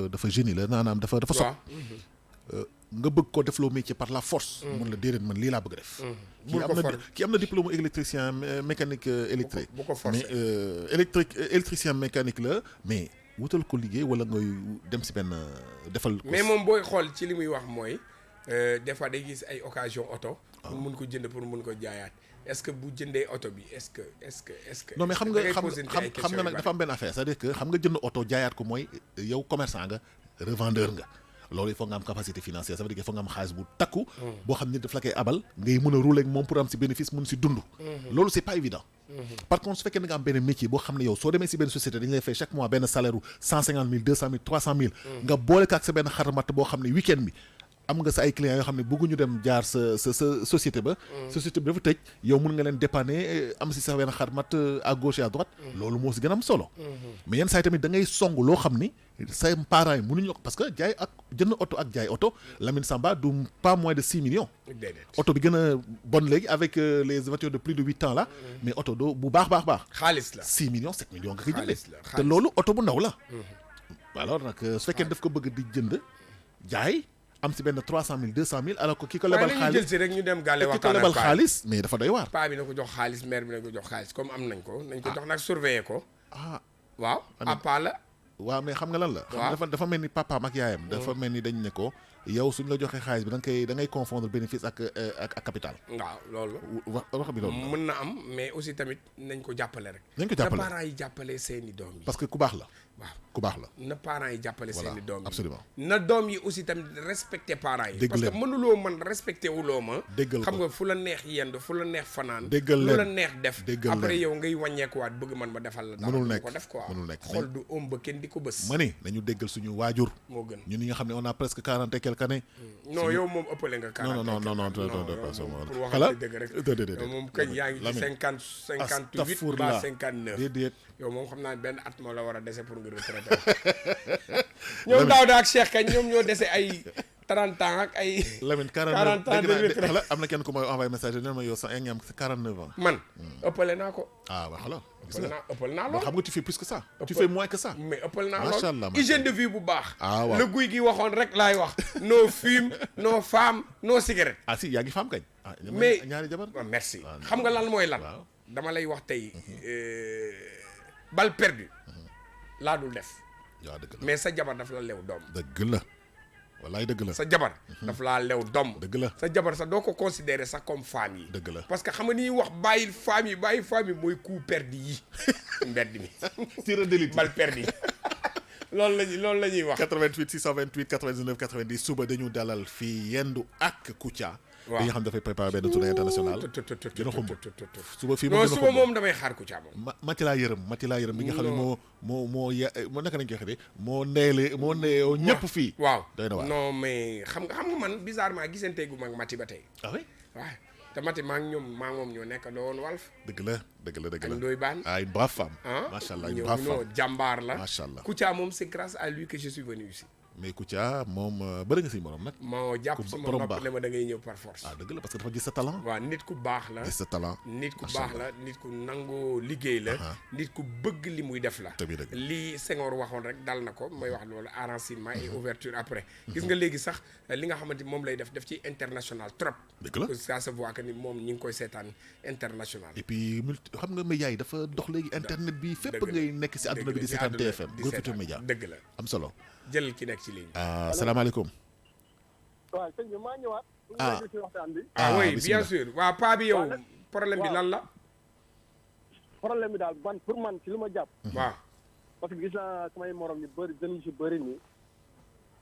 A: dafa génie la naanaam dafa sob nga bëgg ko def loo métier par la force mun la déedéet man lii laa bëgg a def kii am na diplôme électricien mécanique électrique mais électricien mécanique la mais wutal ko liggéey wala ngay dem si benn defal ko
B: mais moom booy xool ci li muy wax mooy des fois day gis ay occasion oto pour mun ko jënd pour mun ko jaayaat est-ce que bu jëndee oto bi est-ce que
A: non mais xam nga nag dafa am benn affaire c'est-à-dire que xam nga jënd oto jaayaat ko mooy yow commerçant nga revendeur nga loolu il faut nga am capacité financière ça veut dire que il faut nga am xaalis bu takku boo xam ne daf la koy abal ngay mën a rouler ak moom pour am si bénéfice mën si dund loolu c'est pas évident par contre su fekkee da nga am benn métier boo xam ne yow soo demee si benn société dañu lay fay chaque mois benn salaire u 150 000 200 000 300 000 nga boole ko ak sa benn xarmat boo xam ne week-end bi am nga sa ay clients yoo xam ne bëgguñu dem jaar sa société ba société bi dafa tëj yow mun nga leen dépanner am si sa benn xarmat à gauche et à droite loolu moo si gën a am solo mais yenn saa yi tamit da ngay song loo xam ni say parents yi mënuñu parce que jaay ak jënd oto ak jaay oto Lamine Samba du pas moins de 6 millions oto bi gën a bon léegi avec les voitures de plus de 8 ans là mais oto doo bu baax
B: xaalis la
A: 6 millions 7 millions nga koy jëndee
B: xaalis la
A: te loolu oto bu ndaw la alors nag su fekkee daf ko bëgg di jënd jaay am si benn 300 000 200 000 alors que ki ko lebal xaalis
B: jël si rek ñu dem gàlle
A: ki ko
B: waxtaan
A: lebal
B: ak
A: xaalis mais dafa doy waar
B: paa bi na ko jox xaalis mère bi na ko jox xaalis comme am nañ ko nañ ko jox nag surveiller ko waaw papa la
A: waaw mais xam nga lan la xam nga dafa mel ni papaam ak yaayam dafa mel ni dañ ne ko yow suñ la joxee xaalis bi da ngay confondre bénéfice ak capital
B: waaw loolu
A: wax bi loolu
B: mën na am mais aussi tamit nañ ko jàppale rek
A: nañ ko jàppale
B: na parents yi jàppale seeni doom yi
A: parce que ku baax la
B: waaw
A: ku baax la
B: na parents yi jàppale seeni doom yi
A: absolument
B: na doom yi aussi tamit respecté parents yi
A: dégg
B: parce que
A: leen
B: mënuloo man respecté wuloo ma
A: déggal
B: xam
A: ko
B: nga fu la neex yendu fu la neex fanaan
A: déggal
B: lu
A: leen
B: la neex def
A: déggal
B: après
A: leen
B: yow ngay wàññeekuwaat bëgg man ma defal la dara
A: mënul
B: du
A: nekk
B: ko def quoi
A: mënul nekk
B: xol du ëmb kenn di ko bës
A: ma ne nañu déggal suñu waajur
B: moo gën
A: ñun ñi nga xam ne on a presque 40 et quelques années
B: non yow moom ëppale nga 40
A: non
B: pour wax dëgg rek yow moom kañ yaa ngi ci 58 ba 59
A: déedéet
B: yow moom xam naa benn at moo la war a dese pour nga retraité ñoom Daouda ak Cheikh kañ ñoom ñoo dese ay 30 ans ak ay
A: Lamine
B: 40 ans de retraite
A: am na kenn ku may envoyé message ne ma yow sax yaa ngi am 49 ans
B: man ëppale naa ko
A: waaw alors
B: ëppal naa lool
A: xam nga tu fais plus que ça tu fais moins que ça
B: mais ëppal naa
A: macha
B: lool
A: allah
B: hygiène de vie bu baax
A: waaw
B: le guy gi waxoon rek laay wax no fume no femme no cigarette
A: si yaa ngi femme kañ
B: mais
A: ñaari jabar
B: merci xam nga lan mooy lan dama lay wax tey balle perdue laa dul def
A: waaw dëgg la
B: mais sa jabar daf la lew doom
A: dëgg la wallaay dëgg la
B: sa jabar daf laa lew doom
A: dëgg la
B: sa jabar sax doo ko considérer sax comme femme yi
A: dëgg la
B: parce que xam nga ni wax bàyyi femme yi mooy coup perdu yi mbedd mi
A: tir d'élite
B: balle perdue loolu la ñuy wax
A: 88 628 99 90 suba dañu dalal fii yendu ak Kouthia bi nga xam dafay préparer benn tournée internationale dina xumb suba fii
B: non suba moom damay xaar Kouthia moom
A: Mati laa yërëm bi nga xam ne moo naka lañ koy waxee moo neeyoo ñëpp fii
B: waaw
A: doy na waar
B: non mais xam nga man bizarrement gisante gu mag Mati ba tey
A: ah oui
B: waaw te Mati maa ngi moom ñoo nekk doon Walf
A: dëgg la
B: ak Ndoye Bane
A: une brave femme macha allah une brave femme
B: jàmbaar la
A: macha allah
B: Kouthia moom c'est grâce à lui que je suis venu ici
A: mais Kouthia moom bëri nga si morom nag
B: moo jàpp si ma nopp ne ma da ngay ñëw par force
A: dëgg la parce que dafa gis sa talent
B: waaw nit ku baax la
A: gis sa talent
B: nit ku baax la nit ku nangoo liggéey la nit ku bëgg li muy def la li Senghor waxoon rek dal na ko mooy wax loolu enracinement et ouverture après gis nga léegi sax li nga xamante moom lay def ci international trop
A: dëgg la
B: ça se voit que ni moom ñi ngi koy seetaan international
A: et puis xam nga média yi dafa dox léegi internet bi fépp ngay nekk si àdduna bi di seetaan TFM Groupe Futurs Médias
B: dëgg la
A: am solo
B: jël ki nekk ci ligne
A: salaamaaleykum
F: waaw sëñ bi maa ñëwaat ci waxtaan bi
B: oui bien sûr waaw paa bi yow problème bi lan la
F: problème bi daal pour man ci li ma jàpp
B: waaw
F: parce que gis naa samay morom ñu bëri jeunes yu si bëri nii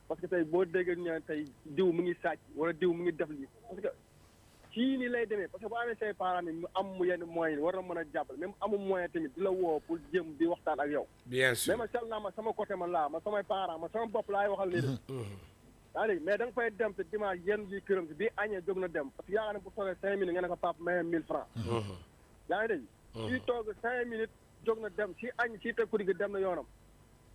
F: parce que tey boo déggee ñu tey diw mu ngi sàcc wala diw mu ngi def lii parce que ci nii lay demee parce que boo amee say parents ni mu am yenn moyens yi war na mën a jàppale même amul moyen tamit di la woo pour jëm di waxtaan ak yow
B: bien sûr
F: mais ma sel naa ma sama côté man laa ma samay parents ma sama bopp laay waxal nii de yaa léegi mais da nga fay dem te dimanche yenn ji këram si bii añee jóg na dem parce que yaa nga ne bu toogee 5 minutes nga ne ko papa maye 1000 francs yaa ngi dégg si toog 5 minutes jóg na dem si añ si te kudi gi dem na yoonam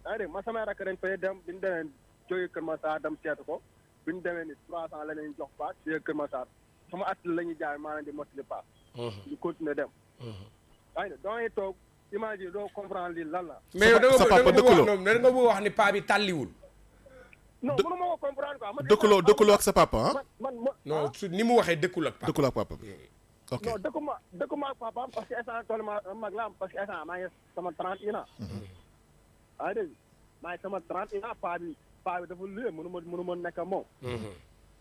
F: yaa ngi dégg ma samay rakk dañ fay dem biñu demee jógee Kër Massar dem seetu ko biñu demee ni 300 la leen jox paas si Kër Massar sama at la ñuy jaay maa leen di mottali paas ñu continuer dem yaa ngi dégg doo ngay toog imagine doo comprendre lii lan la
B: mais yow da nga bëgg wax ni paa bi tàlliwul
F: non mënu ma ko comprendre quoi
A: dëkkuloo ak sa papa
F: man
B: non ni mu waxee dëkkul ak
A: papa bi ok
F: non dëkkuma ak papa parce que instant toll ma mag la am parce que instant maa ngi sama 30 ans yaa ngi dégg maa ngi sama 30 ans paa bi dafa luye mënu ma nekk moom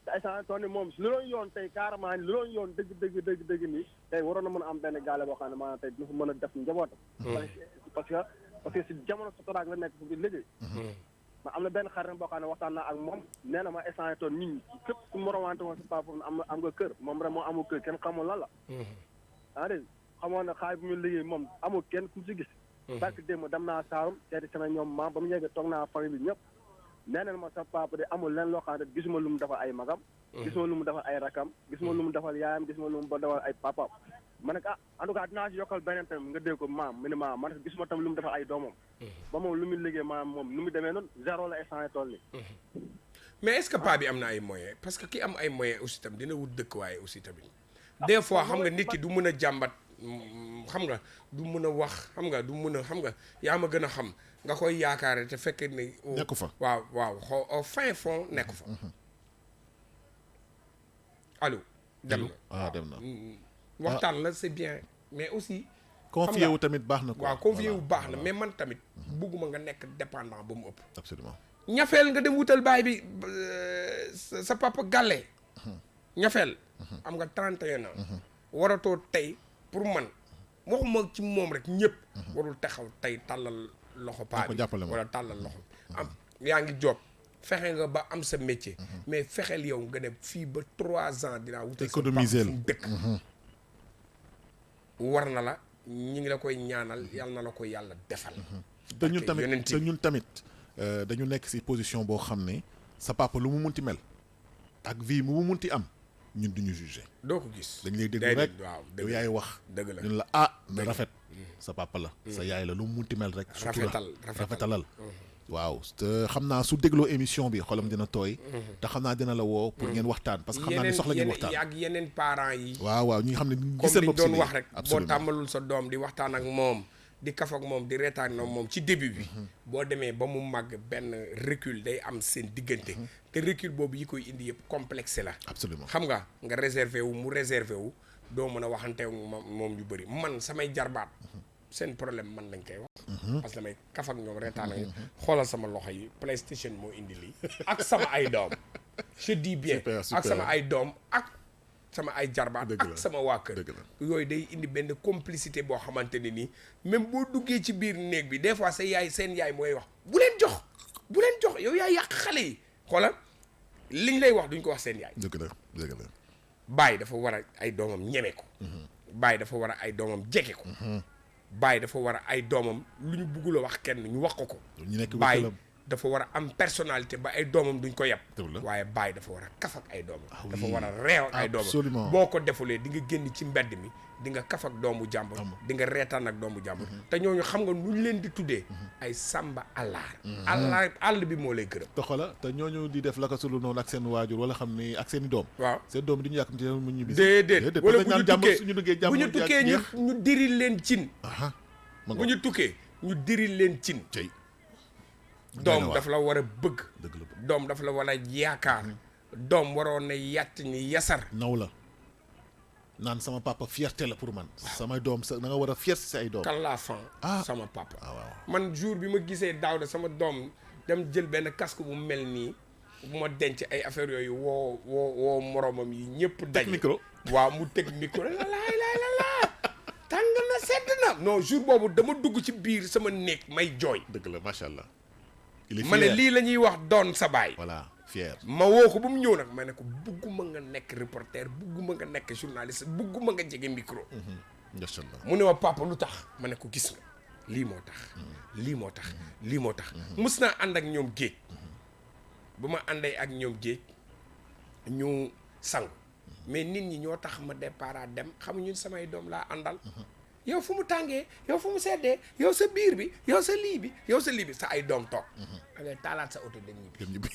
F: te instant toll ni moom lu doon yoon tey carrément lu doon yoon dëgg nii tey waroon na mën a am benn gaale boo xam ne maanaam tey dina fa mën a def njabootam parce que si jamono sotoraak la nekk fu di liggéey ma am na benn xarit boo xam ne waxtaan naa ak moom nee na ma instant toon nit ñi képp ku moromante moom si paa foofu am nga kër moom rek moo amul kër kenn xamul lan la dégg xamoon na xaay bu ñu liggéey moom amul kenn ku si gis. parce que démb dem naa Saalum seeti sama ñoom maam ba mu yeggee toog naa famille bi ñëpp nee na ma sa papa de amul leen loo xam ne gisuma lu mu defal ay magam. gisuma lu mu defal ay rakam gisuma lu mu defal yaayam gisuma lu mu defal ay papaam. ma ne ko en tout cas dinaa si yokkal beneen tamit nga dégg ko maam mu ne ma man gisuma tamit lu mu defal ay doomam. ba moom lu muy liggéey maanaam moom nu mu demee noonu zéro la instant toll nii.
B: mais est-ce que paa bi am na ay moyens parce que ki am ay moyens aussi tam dina wut dëkkuwaay aussi tamit. des fois xam nga nit ki du mën a jàmbat xam nga du mën a wax xam nga du mën a xam nga yaa ma gën a xam nga koy yaakaare te fekk ne.
A: nekku fa
B: waaw au fin fond nekku fa. allo. dem na
A: dem na.
B: waxtaan la c'est bien mais aussi.
A: confié wu tamit baax na quoi.
B: waaw confié wu baax na mais man tamit. bugguma nga nekk dépendant ba mu ëpp.
A: absolument.
B: ñafeel nga dem wutal baay bi sa papa Galle. ñafeel. am nga 31 ans. waratoo tey pour man waxuma ci moom rek ñëpp. warul taxaw tey tàllal loxo paa bi wala tàllal loxo am yaa ngi job fexe nga ba am sa métier. mais fexeel yow nga dem fii ba 3 ans dinaa wutal sa papa fu dëkk. war na la ñi ngi la koy ñaanal yal na la ko yàlla defal.
A: te ñun tamit dañu nekk ci position boo xam ne sa papa lu mu munti mel ak vie mu munti am ñun duñu juger.
B: doo ko gis
A: dañ lay déglu rek yow yaay wax.
B: dëgg la
A: ñun la na rafet. sa papa la. sa yaay la lu mu munti mel rek. rafetalal. waaw te xam naa su dégloo émission bi xolam dina tooy. te xam naa dina la woo pour ngeen waxtaan parce que xam naa ne soxla ngeen waxtaan
B: ak yeneen parents yi.
A: waaw ñi nga xam ne
B: comme li doon wax rek boo tàmmalul sa doom di waxtaan ak moom di kaf ak moom di reetaan ak moom ci début bi. boo demee ba mu màgg benn recul day am seen diggante. te recul boobu yi koy indi yëpp complexe la.
A: absolument
B: xam nga réservé wu mu réservé wu doo mën a waxante moom yu bëri man samay jarbaat. seen problème man lañ koy wax. parce que damay kaf ak ñoom reetaan ak xoolal sama loxo yi PlayStation moo indi lii ak sama ay doom. je dis bien ak sama ay doom ak sama ay jarbaat ak sama waa kër. yooyu day indi benn complicité boo xamante ne nii même boo duggee ci biir néeg bi des fois sa yaay seen yaay mooy wax bu leen jox yow yaay yàq xale yi xoolal liñ lay wax duñ ko wax seen yaay.
A: dëgg la.
B: baay dafa war a ay doomam ñeme ko. baay dafa war a ay doomam jege ko. baay dafa war a ay doomam lu ñu buggul a wax kenn ñu wax ko. baay dafa war a am personnalité ba ay doomam duñ ko yab. waaye baay dafa war a kaf ak ay doomam. dafa war a réew ak ay doomam. boo ko defulee di nga génn ci mbedd mi di nga kaf ak doomu jàmbur. di nga reetaan ak doomu jàmbur. te ñooñu xam nga nu ñu leen di tuddee. ay samba àllaar. àll bi moo lay gërëm.
A: te xoola te ñooñu di def la ko sulu noonu ak seen waajur wala xam ni ak seen i doom.
B: waaw
A: seen doom di ñu yàkkamti mu ñibbi.
B: déedéet wala bu ñu tukkee
A: jeex
B: ñu diril leen cin.
A: bu
B: ñu tukkee ñu diril leen cin. doom daf la war a bëgg. doom daf la war a yaakaar. doom waroon na yàtt ni yasar.
A: naw la naan sama papa fierté la pour man. samay doom sa da nga war a fier si ay doom.
B: kan laa fan sama papa. man jour bi ma gisee Daouda sama doom dem jël benn casque bu mel nii bu ma denc ay affaire yooyu woo moromam yi ñëpp daje.
A: micro
B: waaw mu teg micro la tàng na sedd na. non jour boobu dama dugg ci biir sama néeg may jooy.
A: dëgg la macha allah.
B: ma ne lii la ñuy wax doon sa baay.
A: voilà fier.
B: ma woo ko ba mu ñëw nag ma ne ko bugguma nga nekk reporter bugguma nga nekk journaliste bugguma nga jege micro.
A: macha allah
B: mu ne ma papa lu tax ma ne ko gis nga lii moo tax. lii moo tax. mus naa ànd ak ñoom géej. bu ma àndee ak ñoom géej ñu sangu mais nit ñi ñoo tax ma départ dem xam ñun samay doom laa àndal. yow fu mu tàngee yow fu mu seddee yow sa biir bi yow sa lii bi sa ay doom toog. da ngay taalaat sa oto dem ñibbi.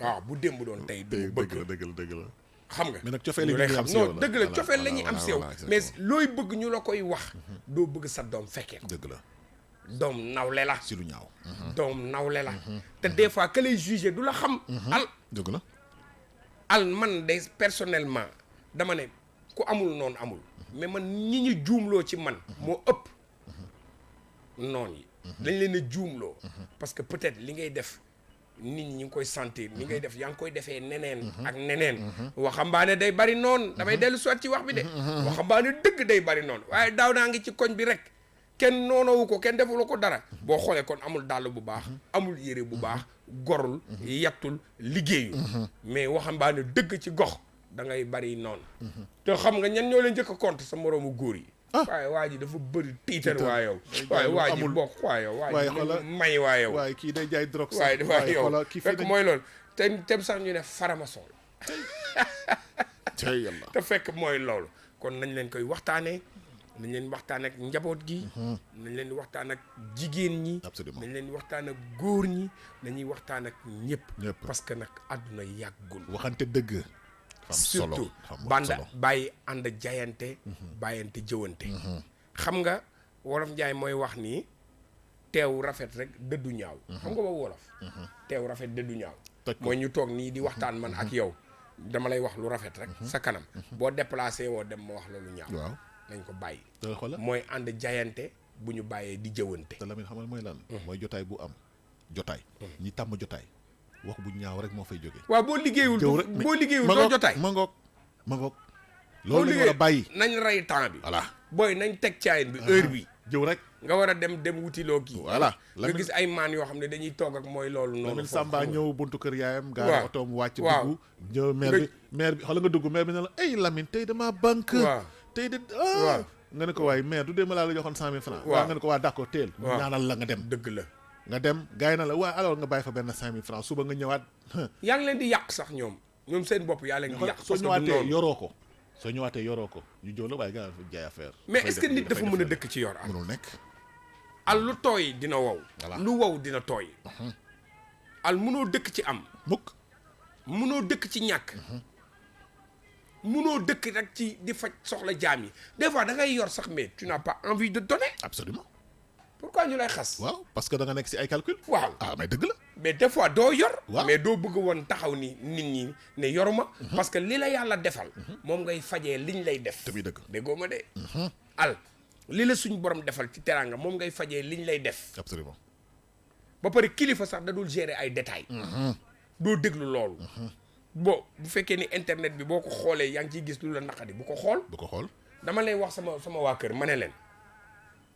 B: waaw bu démb doon tey. dëgg la xam nga.
A: mais nag cofeel la ñuy am si yow
B: non dëgg la cofeel la ñuy am si yow mais looy bëgg ñu la koy wax. doo bëgg sa doom fekkee ko.
A: dëgg la.
B: doom nawle la.
A: si lu ñaaw.
B: doom nawle la. te des fois que lay jugé du la xam.
A: dëgg la.
B: man de personnellement dama ne ku amul noonu amul. mais man ñi ñu juumloo ci man moo ëpp noon yi dañ leen a juumloo parce que peut-être li ngay def nit ñi ngi koy sentir li ngay def yaa ngi koy defee neneen ak neneen waxambaane day bari noonu damay dellu soit ci wax bi de waxambaane dëgg day bari noonu waaye daaw naa ngi ci koñ bi rek kenn noonowu ko kenn defulu ko dara boo xoolee kon amul dàll bu baax amul yére bu baax gorul yattul liggéeyu mais waxambaane dëgg ci gox da ngay bari noonu te xam nga ñan ñoo leen njëkk a compte sa moroomu góor yi waaye waa ji dafa bëri tiitar waa yow waaye waa ji bokk waa yow waa ji may waa yow
A: waaye kii day jaay drogue
B: waaye waa yow
A: kii
B: fekk mooy loolu te tem sax ñu ne faramasool
A: tey yàlla
B: te fekk mooy loolu kon nañ leen koy waxtaanee nañ leen waxtaan ak njaboot gi nañ leen di waxtaan ak jigéen ñi
A: absolument
B: nañ leen di waxtaan ak góor ñi nañuy waxtaan ak ñëpp parce que nag àdduna yàggul
A: waxante dëgg am solo
B: surtout banda bàyyi ànd jaayante bàyyante jëwante xam nga wolof njaay mooy wax nii teew rafet rek dëddu ñaaw xam nga boobu wolof teew rafet dëddu ñaaw mooy ñu toog nii di waxtaan man ak yow dama lay wax lu rafet rek sa kanam boo déplacé woo dem ma wax loolu ñaaw
A: waaw
B: nañ ko bàyyi
A: xoolal
B: mooy ànd jaayante bu ñu bàyyee di jëwante
A: te Lamine xamal mooy lan mooy jotaay bu am jotaay ñi tàmm jotaay wax bu ñaaw rek moo fay jógee
B: waaw boo liggéeyul doo jotaay
A: ma ngoog loolu lañ war a bàyyi
B: nañ rey temps bi
A: voilà
B: booy nañ teg caayin bi heure bi
A: jëw rek
B: nga war a dem wutiloo kii
A: voilà
B: nga gis ay maan yoo xam ne dañuy toog ak mooy loolu noonu
A: Lamine Samba ñëw buntu kër yaayam gaari otoom wàcc dugg ñëw maire bi xoolal nga dugg maire bi ne la ay Lamine tey dama banque tey de nga ne ko waaye maire du dee ma laa la joxoon 100 000 francs waaw nga ne ko waa d'accord teel ñaanal la nga dem
B: dëgg la
A: nga dem gars yi na la waaye alors nga bàyyi fa benn 5 000 francs suba nga ñëwaat
B: yaa ngi leen di yàq sax ñoom seen bopp yaa leen di yàq
A: soo ñëwaatee yoroo ko ñu jëw la waaye gars yi jaay affaire
B: mais est-ce que nit dafa mën a dëkk ci yor am
A: mënul nekk
B: al lu tooy dina wow lu wow dina tooy al munoo dëkk ci am
A: mukk
B: munoo dëkk ci ñàkk munoo dëkk rek ci di faj soxla jaam yi des fois da ngay yor sax mais tu n'as pas envie de donner
A: absolument
B: pourquoi ñu lay xas
A: waaw parce que da nga nekk si ay calcul
B: waaw
A: mais dëgg la
B: mais des fois doo yor
A: waaw
B: mais doo bëgg woon taxaw ni nit ñi ne yoruma parce que li la yàlla defal moom ngay fajee liñ lay def
A: tamit dëgg
B: déggoo ma de al li la suñ borom defal ci teraanga moom ngay fajee liñ lay def
A: absolument
B: ba pare kilifa sax da dul gérer ay détails doo déglu loolu bu fekkee ni internet bi boo ko xoolee yaa ngi ciy gis lu la naqadi bu ko xool dama lay wax sama waa kër ma ne leen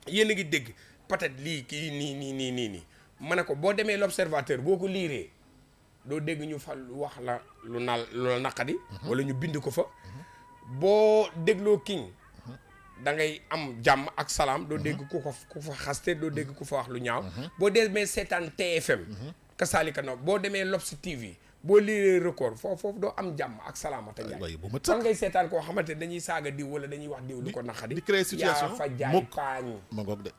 B: yéen a ngi dégg peut-être lii kii nii ma ne ko boo demee l'observateur boo ko liiree doo dégg ñu fa wax la lu la naqadi wala ñu bind ko fa boo dégloo king da ngay am jàmm ak salaam doo dégg ku fa xaste doo dégg ku fa wax lu ñaaw boo demee seetaan TFM kasaalika no boo demee L'Obs TV boo liiree record foofu doo am jàmm ak salaamata njaay fan ngay seetaan koo xamante dañuy saaga diw wala dañuy wax diw lu ko naqadi
A: di créer situation
B: yaa fa jaay paañ
A: ma ngoog de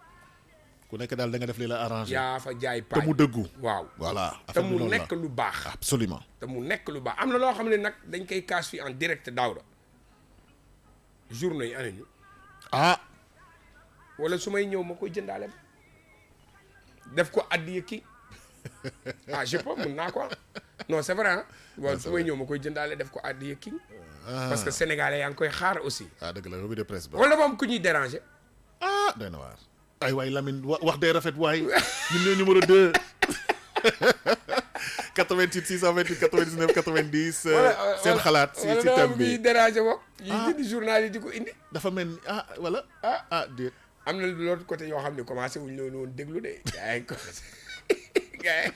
A: ku nekk daal da nga def li la arrangé
B: yaa fa jaay paañ
A: te mu dëggu
B: waaw
A: voilà
B: te mu nekk lu baax
A: absolument
B: te mu nekk lu baax am na loo xam ne nag dañ koy cache fii en direct Daouda journée yi anañu wala su may ñëw ma koy jëndaale def ko addiya kii je sais pas mën naa ko non c'est vrai wala su may ñëw ma koy jëndaale def ko addiya kii parce que sénégalais yaa ngi koy xaar aussi
A: dëgg la revue de presse ba
B: wala moom ku ñuy déranger
A: doy na waar ay waay Lamine wax dee rafet waay ñun ñoo numéro 2 88 628 99 90 seen xalaat si thème bi
B: déranger moom yi jënd journal yi di ko indi
A: dafa mel ni wala déet
B: am na l'autre côté yoo xam ne commencé wuñ loolu woon déglu de gars yi commencé gars yi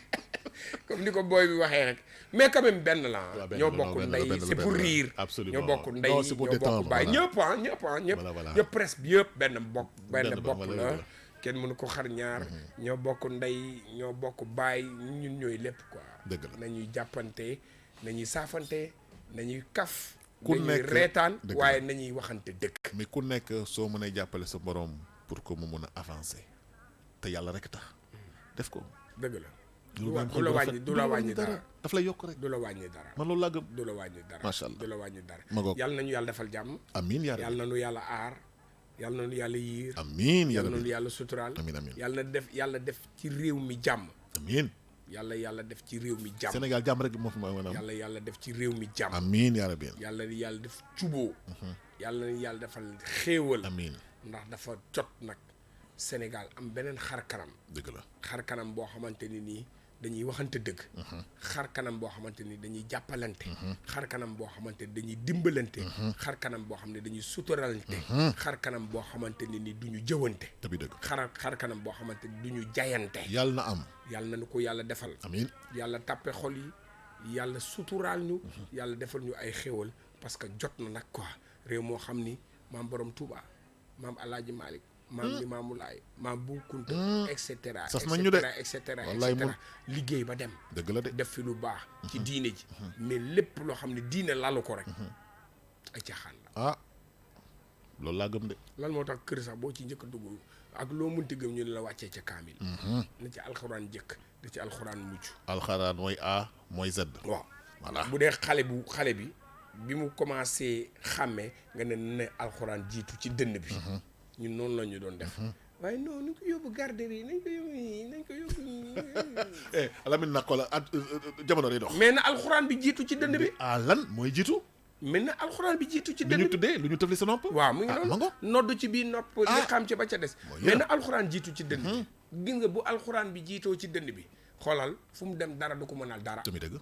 B: comme ni ko booy bi waxee rek mais quand même benn la ñoo bokk ndey c'est pour rire ñoo bokk ndey ñoo bokk baay ñëpp presse bi yëpp benn bopp la kenn mënu ko xar ñaar ñoo bokk ndey ñoo bokk baay ñun ñooy lépp quoi
A: dëgg la
B: nañuy jàppante nañuy saafante nañuy kaf
A: ku
B: nañuy
A: nekk
B: reetaan waaye nañuy waxante dëkk
A: mais ku nekk soo mënee jàppale sa borom pour que mu mun a avancer te yàlla rek tax def ko
B: dëgg la
A: du la wàññi dara daf lay yokk rek
B: du la wàññi dara
A: man loolu laa gëm
B: du la wàññi dara
A: macha allah
B: du la wàññi dara
A: ma goog
B: yàlla nañu yàlla defal jàmm
A: amiin yaa
B: yàlla nañu yàlla aar yàlla nañu yàlla yiir
A: amiin
B: yàlla nañu yàlla suturaal
A: amiin amiin
B: yàlla def ci réew mi jàmm
A: amiin
B: yàlla def ci réew mi jàmm
A: Sénégal jàmm rek moo fi mën a am
B: yàlla def ci réew mi jàmm
A: amiin yaa rabbi
B: yàlla def juboo yàlla defal xéewal
A: amiin
B: ndax dafa jot nag Sénégal am beneen xar kanam
A: dëgg la
B: xar kanam boo xamante ni nii dañuy waxante dëgg xar kanam boo xamante ni dañuy jàppalante xar kanam boo xamante ni dañuy dimbalante xar kanam boo xam ne dañuy suturalante xar kanam boo xamante ni ni duñu jëwante
A: tamit dëgg
B: xar kanam boo xamante ni duñu jayante
A: yàlla na am
B: yàlla na ko yàlla defal
A: amiin
B: yàlla tàppe xol yi yàlla suturaal ñu yàlla defal ñu ay xéwal parce que jot na nag quoi réew moo xam ni maam Borom Touba maam Alaaji Malick maam Limaamu Laay maam Bu Kunta et cetera
A: sas nañ ñu de
B: et cetera
A: wallaay mun
B: liggéey ba dem
A: dëgg la de
B: def fi lu baax ci diine ji mais lépp loo xam ne diine lalu ko rek ay caaxaan la
A: ah loolu laa gëm de
B: lan moo tax kër sax boo ci njëkk a dugg ak loo mënti gëm ñu ne la wàccee ca kaamil na ci alxuraan jëkk da ci alxuraan mujj
A: alxaraan mooy A mooy Z
B: waaw
A: voilà
B: bu dee xale bi mu commencé xàmmee nga ne alxuraan jiitu ci dënn bi ñun noonu la ñu doon def waaye non nañ ko yóbbu garderie nañ ko yóbbu
A: Lamine nag xoola jamono day dox
B: mais na alxuraan bi jiitu ci dënn bi
A: ah lan mooy jiitu
B: mais na alxuraan bi jiitu ci
A: lu
B: dënn
A: ñu
B: bi
A: tuddee lu ñu tëfli sa nopp
B: waaw mu ngi
A: ma ngo
B: noonu nodd ci biir nopp li xam ci ba ca des mais na alxuraan jiitu ci dënn bi gis nga bu alxuraan bi jiitoo ci dënn bi xoolal fu mu dem dara du ko mënal dara
A: tamit dëgg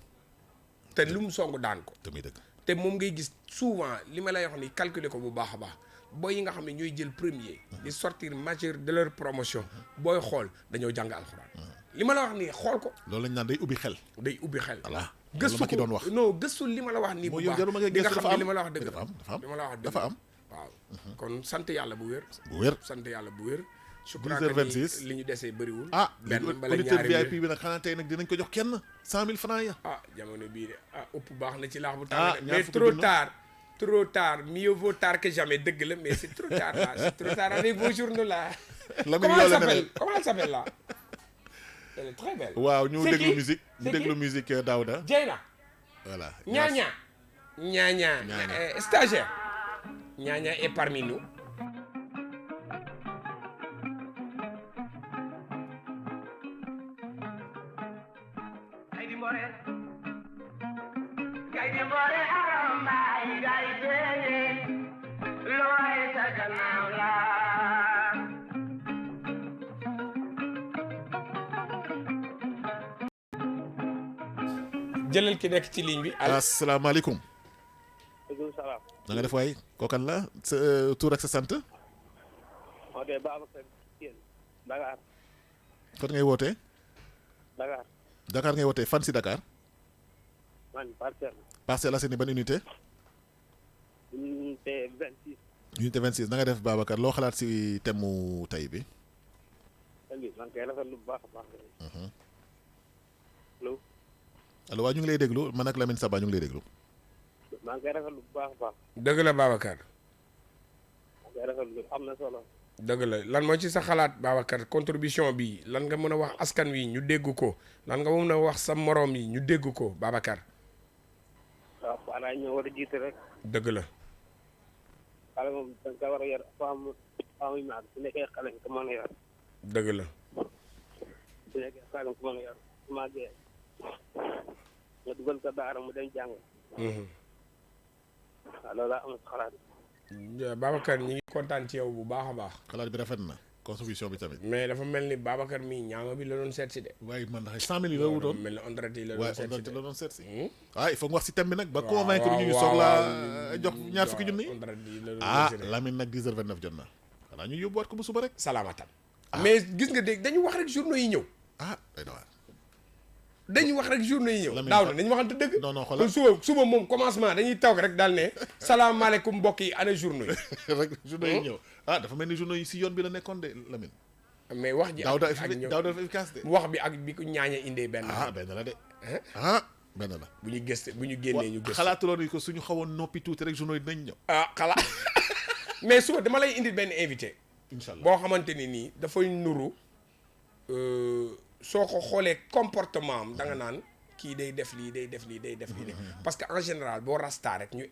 B: te lu mu song daan ko
A: tamit dëgg
B: te moom ngay gis souvent li ma lay wax ni calculer ko bu baax a baax booy yi nga xam ne ñooy jël premier di sortir majeur de leur promotion booy xool dañoo jàng alxuraan li ma la wax nii xool ko
A: loolu lañ naan day ubbi xel
B: day ubbi xel
A: voilà
B: gëstu
A: ma ki doon wax
B: ko non gëstu li ma la wax nii bu baax di nga xam ne li ma la wax dëgg li ma la wax dëgg
A: dafa am
B: waaw kon sant yàlla bu wér
A: bu wér
B: sant yàlla bu wér
A: 10h26
B: li ñu desee bëriwul
A: benn
B: bala
A: auditeur
B: ñaari
A: VIP bi nag xanaa tey nag dinañ ko jox kenn 100 000 francs ya
B: jamono bii de ëpp baax na ci laax bu
A: ñaar
B: tàng mais
A: fukki
B: trop tard mieux vaut tard que jamais dëgg la mais c'est trop tard là c'est trop tard avec vos journaux là comment elle s'appelle là elle est très belle
A: waaw ñu
B: C'est
A: déglu
B: qui?
A: musique ñu
B: C'est
A: déglu
B: qui?
A: musique Daouda
B: Dieyna
A: voilà
B: ñaaña
A: Ñaaña.
B: stagiaire ñaaña est parmi nous jëlal ki nekk ci ligne bi
A: asalaamaaleykum
G: maaleykum salaam.
A: na nga def waay kookan la sa tur ak sa sant
G: ok Babacar Diène Dakar.
A: fan ngay wootee
G: Dakar
A: Dakar ngay wootee fan si Dakar
G: man Parcelles.
A: Parcelles Assainies ban unité
G: unité 26.
A: unité 26 na nga def Babacar loo xalaat si thème mu tey bi
G: man kay rafetlu bu baax a baax. allo.
A: allo waa ñu ngi lay déglu man ak Lamine Saba ñu ngi lay déglu
G: maa ngi koy rafetlu bu baax a baax.
B: dëgg la Babacar
G: maa ngi koy rafetlu am na solo.
B: dëgg la lan moo ci sa xalaat Babacar contribution bi lan nga mën a wax askan wi ñu dégg ko lan nga mën a wax sa moroom yi ñu dégg ko Babacar.
G: waaw xanaa ñoo war a jiite rek.
B: dëgg la.
G: xale moom da nga war a yor femme yu mag su nekkee xale nga ko mën a yor.
B: dëgg la.
G: su nekkee xale nga ko mën a yor su màggee nga dugal ko daara mu dem jàng. waaw loolu laa am na xalaat.
B: Babacar ñi ngi kontaan ci yow bu baax a baax.
A: xalaat bi rafet na contribution bi tamit
B: mais dafa mel ni Babacar mii ñaama bi la doon seet si de.
A: waaye man ndax 100 000 yi la wutoon
B: mel ni Ondret yi la
A: waaye
B: doon seet si
A: Ondret
B: de.
A: la doon seet si il faut nga wax si thème bi nag ba convaincre ñu ñu soog laa jox ñaar fukki junni
B: Ondret yi la doon seet si de.
A: Lamine nag 10h29 jot na xanaa ñu yóbbuwaat ko bu suba rek
B: salaamatan. mais gis nga dégg dañu wax rek journaux yi ñëw.
A: day na waar
B: dañu wax rek journaux yi ñëw.
A: Lamine
B: daaw na dañu waxante dëgg.
A: non non
B: kon
A: xoolal
B: suba moom commencement dañuy taw rek daal ne salaamaaleykum mbokk yi ana journaux yi.
A: rek journaux yi ñëw dafa mel ni journaux yi si yoon bi la nekkoon de Lamine
B: mais wax ji
A: Daouda
B: ak ñëw
A: dafa efficace de
B: wax bi ak bi ko ñaaña indee benn.
A: benn la de benn la
B: bu ñu gëstu bu ñu génnee ñu gëstu.
A: xalaatuloon ni ko suñu xawoon noppi tuuti rek journaux yi dinañ ñëw
B: xalaat mais suba dama lay indil benn invité.
A: incha allah
B: boo xamante ni nii dafay nuru soo ko xoolee comportement am da nga naan kii day def lii day def lii day def lii parce que en général boo rasta rek ñu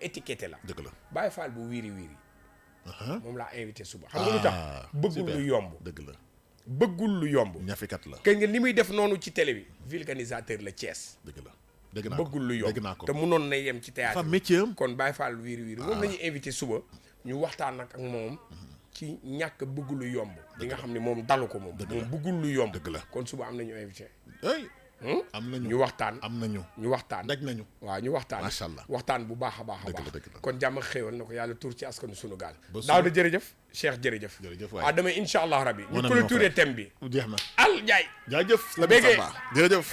B: étiqueté la.
A: dëgg la
B: Baye Fall bu wiiri wiiri. moom laa invité suba. xam nga lu tax bëggul lu yomb.
A: dëgg la
B: bëggul lu yomb.
A: ñafikat la
B: kay nga li muy def noonu ci télé bi. vulganisateur la Thiès.
A: dëgg la dégg naa ko
B: bëggul lu yomb
A: dégg naa ko
B: te munoon na yem ci théâtre
A: fa métier am
B: kon Baye Fall wiiri wiiri moom la ñuy invité suba ñu waxtaan nag ak moom ci ñàkk bëgg lu yomb li nga xam ne moom dalu ko moom bëggul lu yomb
A: dëgg la
B: kon suba am nañu invité
A: am nañu
B: ñu waxtaan
A: am nañu
B: ñu waxtaan
A: daj nañu
B: waaw ñu waxtaan
A: macha allah
B: waxtaan bu baax a baax a baax
A: dëgg la
B: kon jàmm ak xéewal na ko yàlla tur ci askanu sunu gaal
A: ba suba
B: Daouda jërëjëf Cheikh jërëjëf
A: waay
B: demain incha allah rabbi ñu
A: mon
B: clôturer thème bi
A: jeex na
B: al jaay
A: jaajëf la bi jërëjëf